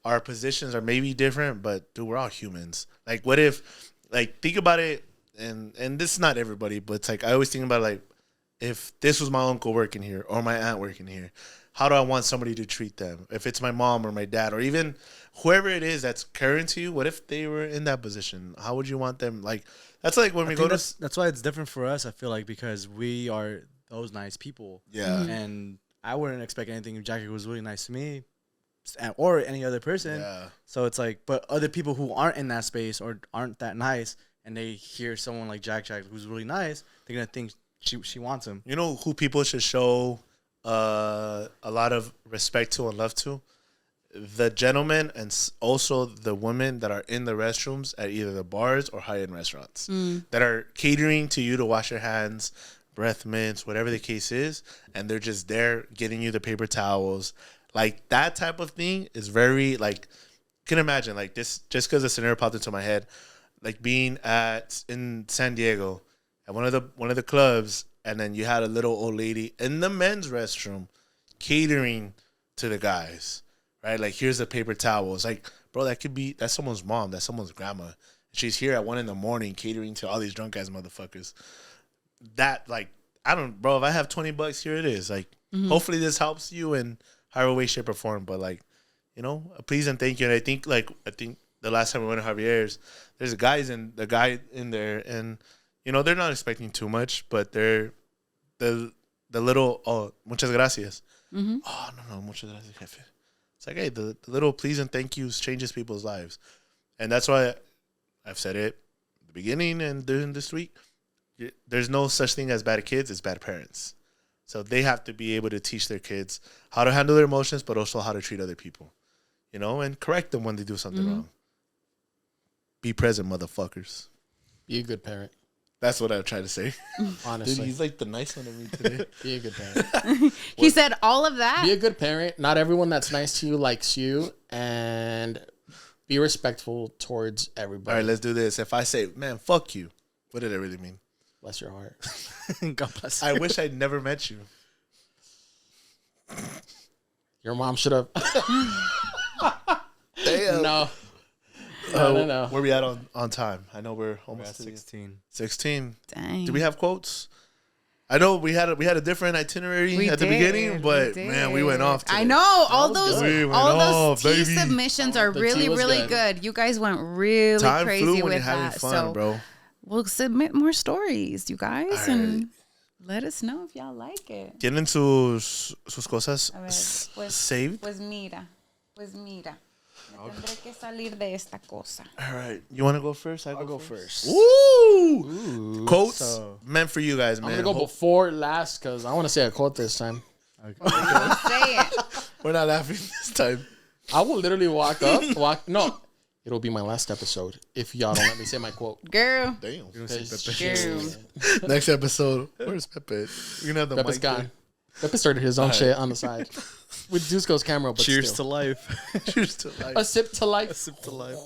our positions are maybe different, but dude, we're all humans. Like, what if, like, think about it, and this is not everybody, but it's like, I always think about, like, if this was my uncle working here or my aunt working here, how do I want somebody to treat them? If it's my mom or my dad or even whoever it is that's caring to you, what if they were in that position? How would you want them? Like, that's like when we go to... That's why it's different for us, I feel like, because we are those nice people. Yeah. And I wouldn't expect anything if Jackie was really nice to me or any other person. Yeah. So it's like, but other people who aren't in that space or aren't that nice, and they hear someone like Jack who's really nice, they're going to think she wants him. You know who people should show a lot of respect to and love to? The gentlemen and also the women that are in the restrooms at either the bars or high-end restaurants that are catering to you to wash your hands, breath mints, whatever the case is, and they're just there getting you the paper towels. Like, that type of thing is very, like, you can imagine, like, this, just because the scenario popped into my head, like being in San Diego at one of the clubs, and then you had a little old lady in the men's restroom catering to the guys, right? Like, here's the paper towels. Like, bro, that's someone's mom. That's someone's grandma. She's here at 1 a.m. catering to all these drunk ass motherfuckers. That, like, bro, if I have $20, here it is. Like, hopefully this helps you in however way, shape, or form. But, like, you know, please and thank you. And I think the last time we went to Javier's, there's a guy in there, and, you know, they're not expecting too much, but they're the little, oh, muchas gracias. Oh, no, muchas gracias, jefe. It's like, hey, the little please and thank yous changes people's lives. And that's why I've said it at the beginning and during this week. There's no such thing as bad kids, it's bad parents. So they have to be able to teach their kids how to handle their emotions, but also how to treat other people, you know, and correct them when they do something wrong. Be present, motherfuckers. Be a good parent. That's what I try to say. Honestly. Dude, he's like the nice one to me today. Be a good parent. He said all of that. Be a good parent. Not everyone that's nice to you likes you, and be respectful towards everybody. All right, let's do this. If I say, man, fuck you, what did it really mean? Bless your heart. God bless. I wish I'd never met you. Your mom should have. Damn. No. No. Where we at on time? I know we're almost At to the- 16. 16. Dang. Do we have quotes? I know we had a different itinerary We at the did, beginning, but we man, we went did. off. Today. I know all was those good. We went all off, those tea baby. submissions are The tea really was really good. good. You guys went really Time crazy flew when with you're having that. fun, So bro. we'll submit more stories, you guys, All and let us know if y'all like it. Tienen sus cosas A ver, pues saved. mira. Tendré que salir de esta cosa. All right. You want to go first? I'll go first. Ooh. Quotes meant for you guys, man. I'm gonna go before last because I want to say a quote this time. Say it. We're not laughing this time. I will literally No, it'll be my last episode if y'all don't let me say my quote. Girl. Damn. Girl. Next episode. Where's Pepe? You're gonna have the Pepe's mic gone. Pepe started his own shit on the side with Dusko's camera. But Cheers still. to life. Cheers to life. A sip to life. Sip to life.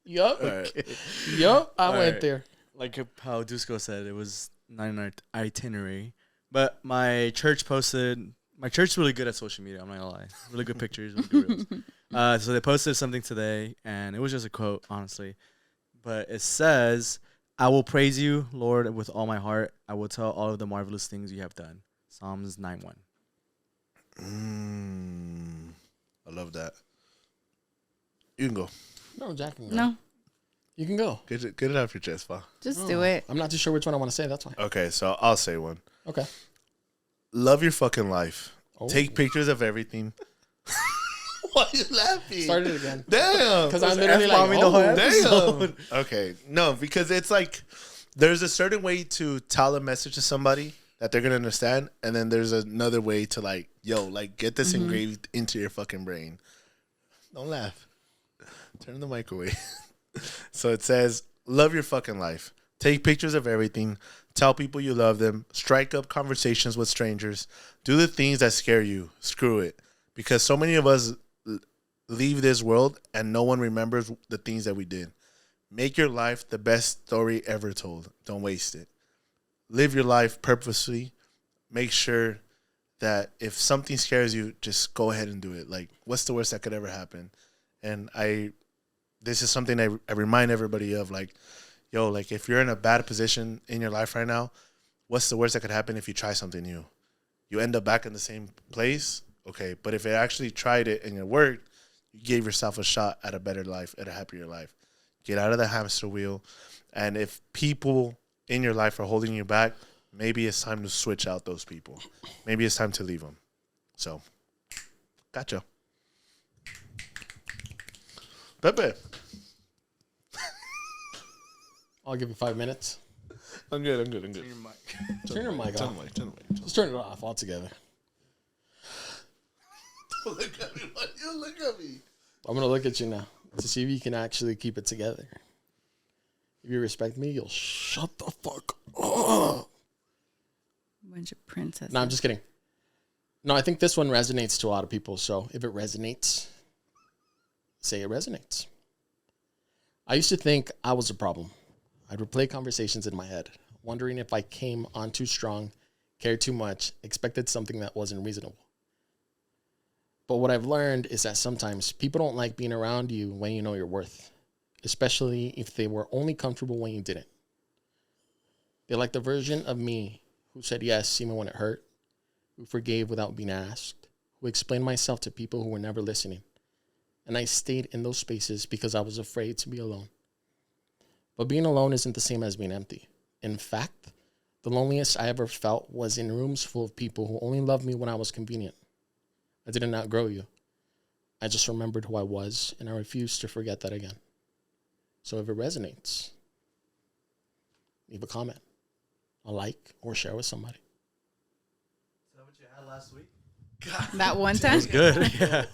Yup. Right. Yup. I All went right. there. Like how Dusko said, it was not an itinerary. But my church posted. My church is really good at social media. I'm not gonna lie. Really good pictures. Really good reels. So they posted something today, and it was just a quote, honestly. But it says, "I will praise you, Lord, with all my heart. I will tell all of the marvelous things you have done." Psalms 9:1. I love that. You can go. No, Jack can go. No, You can go. Get it off your chest, Pa. just do it. I'm not too sure which one I want to say. That's why. Okay, so I'll say one. Okay. Love your fucking life. Oh. Take pictures of everything. Why are you laughing? Start it again. Damn. Because I'm literally like, F-bombing the whole Damn. Okay. No, because it's like there's a certain way to tell a message to somebody that they're gonna understand, and then there's another way to like, like get this engraved into your fucking brain. Don't laugh. Turn the mic away. So it says, love your fucking life. Take pictures of everything. Tell people you love them. Strike up conversations with strangers. Do the things that scare you. Screw it. Because so many of us leave this world and no one remembers the things that we did. Make your life the best story ever told. Don't waste it. Live your life purposely. Make sure that if something scares you, just go ahead and do it. Like, what's the worst that could ever happen? And this is something I remind everybody of. Like, like if you're in a bad position in your life right now, what's the worst that could happen if you try something new? You end up back in the same place. Okay, but if you actually tried it and it worked, you gave yourself a shot at a better life, at a happier life. Get out of the hamster wheel. And if people in your life are holding you back, maybe it's time to switch out those people. Maybe it's time to leave them. So, gotcha. Pepe. I'll give you 5 minutes. I'm good. Turn your mic off. Turn the mic. Just turn it off altogether. Don't look at me. Why do you look at me? I'm going to look at you now to see if you can actually keep it together. If you respect me, you'll shut the fuck up. Bunch of princesses. No, I'm just kidding. No, I think this one resonates to a lot of people. So if it resonates, say it resonates. I used to think I was a problem. I'd replay conversations in my head, wondering if I came on too strong, cared too much, expected something that wasn't reasonable. But what I've learned is that sometimes people don't like being around you when you know your worth, especially if they were only comfortable when you didn't. They like the version of me who said yes even when it hurt, who forgave without being asked, who explained myself to people who were never listening. And I stayed in those spaces because I was afraid to be alone. But being alone isn't the same as being empty. In fact, the loneliest I ever felt was in rooms full of people who only loved me when I was convenient. I didn't outgrow you. I just remembered who I was, and I refused to forget that again. So if it resonates, leave a comment, a like, or share with somebody. Is that what you had last week? That one time? Good. Yeah.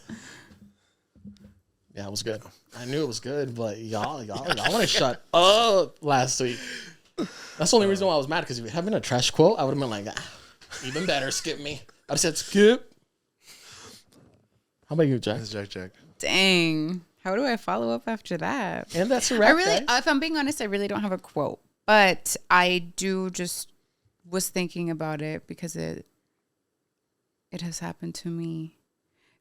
Yeah, it was good. I knew it was good, but y'all want to shut up last week. That's the only reason why I was mad, because if you had been a trash quote, I would have been like, even better, skip me. I'd have said, skip. How about you, Jack? That's Jack. Dang. How do I follow up after that? And that's a wrap, guys. If I'm being honest, I really don't have a quote, but I was thinking about it because it has happened to me.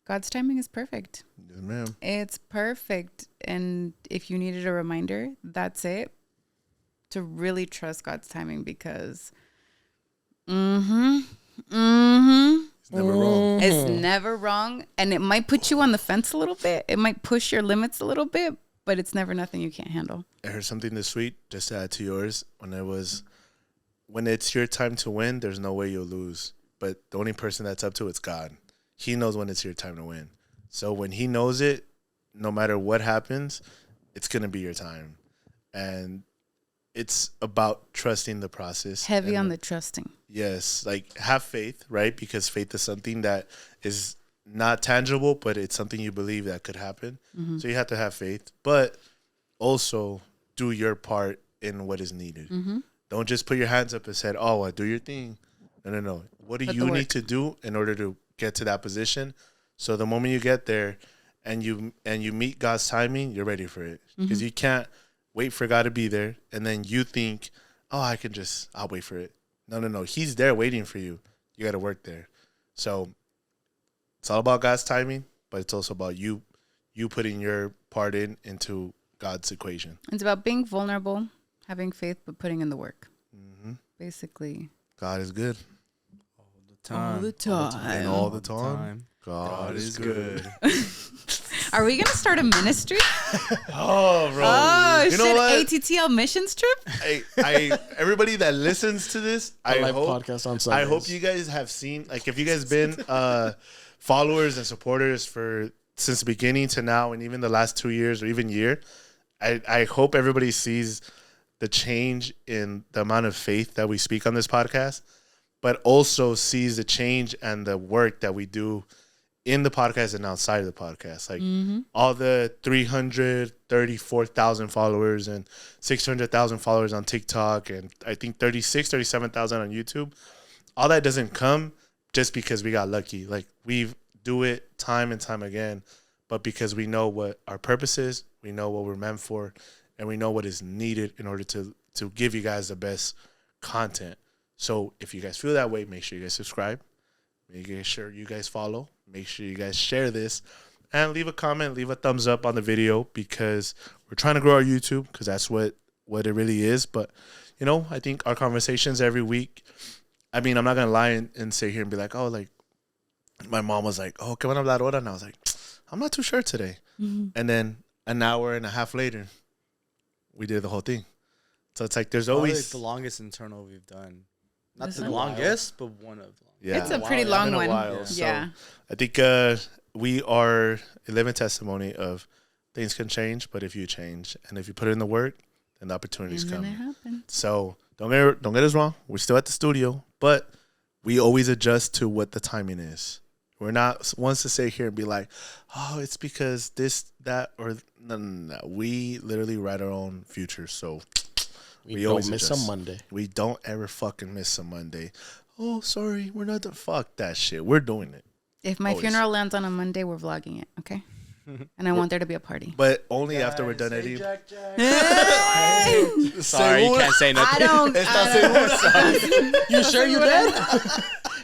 God's timing is perfect. Yes, ma'am. It's perfect. And if you needed a reminder, that's it. To really trust God's timing, because It's never wrong. it's never wrong. And it might put you on the fence a little bit. It might push your limits a little bit, but it's never nothing you can't handle. I heard something this week, just to add to yours, when it's your time to win, there's no way you'll lose. But the only person that's up to it's God. He knows when it's your time to win. So when he knows it, no matter what happens, it's going to be your time. And it's about trusting the process. Heavy on the trusting. Yes. Like, have faith, right? Because faith is something that is not tangible, but it's something you believe that could happen. So you have to have faith, but also do your part in what is needed. Don't just put your hands up and say, oh, well, do your thing. No. What do you need to do in order to get to that position? So the moment you get there and you meet God's timing, you're ready for it. Because you can't wait for God to be there and then you think, oh, I'll wait for it. No. He's there waiting for you. You got to work there. So it's all about God's timing, but it's also about you putting your part into God's equation. It's about being vulnerable, having faith, but putting in the work. Basically. God is good. All the time. And all the time. God is good. Are we going to start a ministry? Oh, bro. Oh, you know what? ATTL missions trip? I everybody that listens to this, I live hope podcast on Sundays. I hope you guys have seen, like, if you guys been followers and supporters since the beginning to now, and even the last 2 years or even year, I hope everybody sees the change in the amount of faith that we speak on this podcast, but also sees the change and the work that we do in the podcast and outside of the podcast. Like all the 334,000 followers and 600,000 followers on TikTok and I think 37,000 on YouTube. All that doesn't come just because we got lucky. Like, we do it time and time again, but because we know what our purpose is, we know what we're meant for, and we know what is needed in order to give you guys the best content. So if you guys feel that way, make sure you guys subscribe. Make sure you guys follow. Make sure you guys share this. And leave a comment, leave a thumbs up on the video, because we're trying to grow our YouTube, because that's what it really is. But, you know, I think our conversations every week, I mean, I'm not going to lie and sit here and be like, oh, like, my mom was like, oh, ¿qué van a hablar ahora? And I was like, I'm not too sure today. And then an hour and a half later, we did the whole thing. So it's like there's always... Like the longest internal we've done. Not Is the it? longest, but one of them. Yeah. It's a pretty long one. While. Yeah. So I think we are a living testimony of things can change, but if you change and if you put in the work, then the opportunities And come. then it happens. So don't get us wrong. We're still at the studio, but we always adjust to what the timing is. We're not ones to sit here and be like, oh, it's because this, that, or no. We literally write our own future. So we don't miss a Monday. We don't ever fucking miss a Monday. Oh, sorry, we're not the fuck that shit. We're doing it. If my funeral lands on a Monday, we're vlogging it, okay? And I want there to be a party. But only after we're done editing. Sorry, you can't say nothing. You sure you're dead?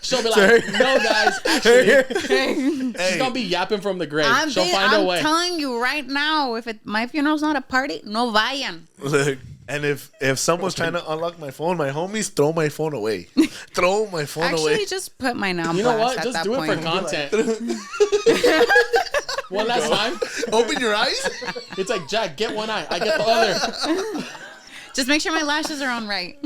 She'll be like, no, guys, actually, she's gonna be yapping from the grave. She'll find a way. I'm telling you right now, if my funeral's not a party, no vayan. Look, and if someone's trying to unlock my phone, my homies throw my phone away. Throw my phone away. Actually, just put mine on You know blast what? at Just that do point. it for content. One last time. Open your eyes. It's like, Jack, get one eye. I get the other. Just make sure my lashes are on right.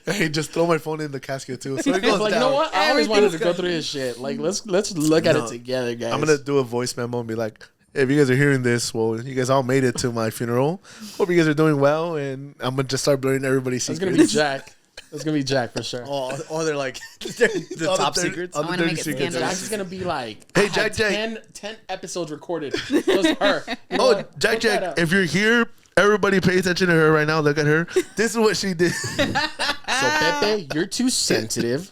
Hey, just throw my phone in the casket too. So it goes Like, down. you know what? I always wanted to go through his shit. Like, let's look at it together, guys. I'm gonna do a voice memo and be like, hey, if you guys are hearing this, well, you guys all made it to my funeral. Hope you guys are doing well, and I'm gonna just start blurring everybody's It's secrets. gonna be Jack. It's gonna be Jack for sure. Oh, they're like the All the top 30 secrets. all I the wanna 30 make it secrets. scandalous. Jack's gonna be like, Hey, I had Jack. 10 epesodes recorded. Just her. You know Oh, what? Jack, Look that up. if you're here, everybody pay attention to her right now. Look at her. This is what she did. So Pepe, you're too sensitive.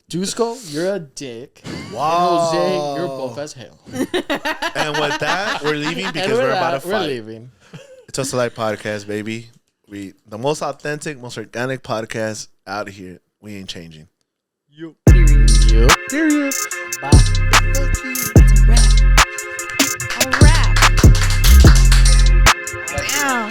Dusko, you're a dick. Wow. And Jose, you're both as hell. And with that, we're leaving because And with we're about that, to we're fight. leaving. It's a Select podcast, baby. We the most authentic, most organic podcast out of here. We ain't changing. Yup. Period. Bye. It's a wrap. A wrap. Damn.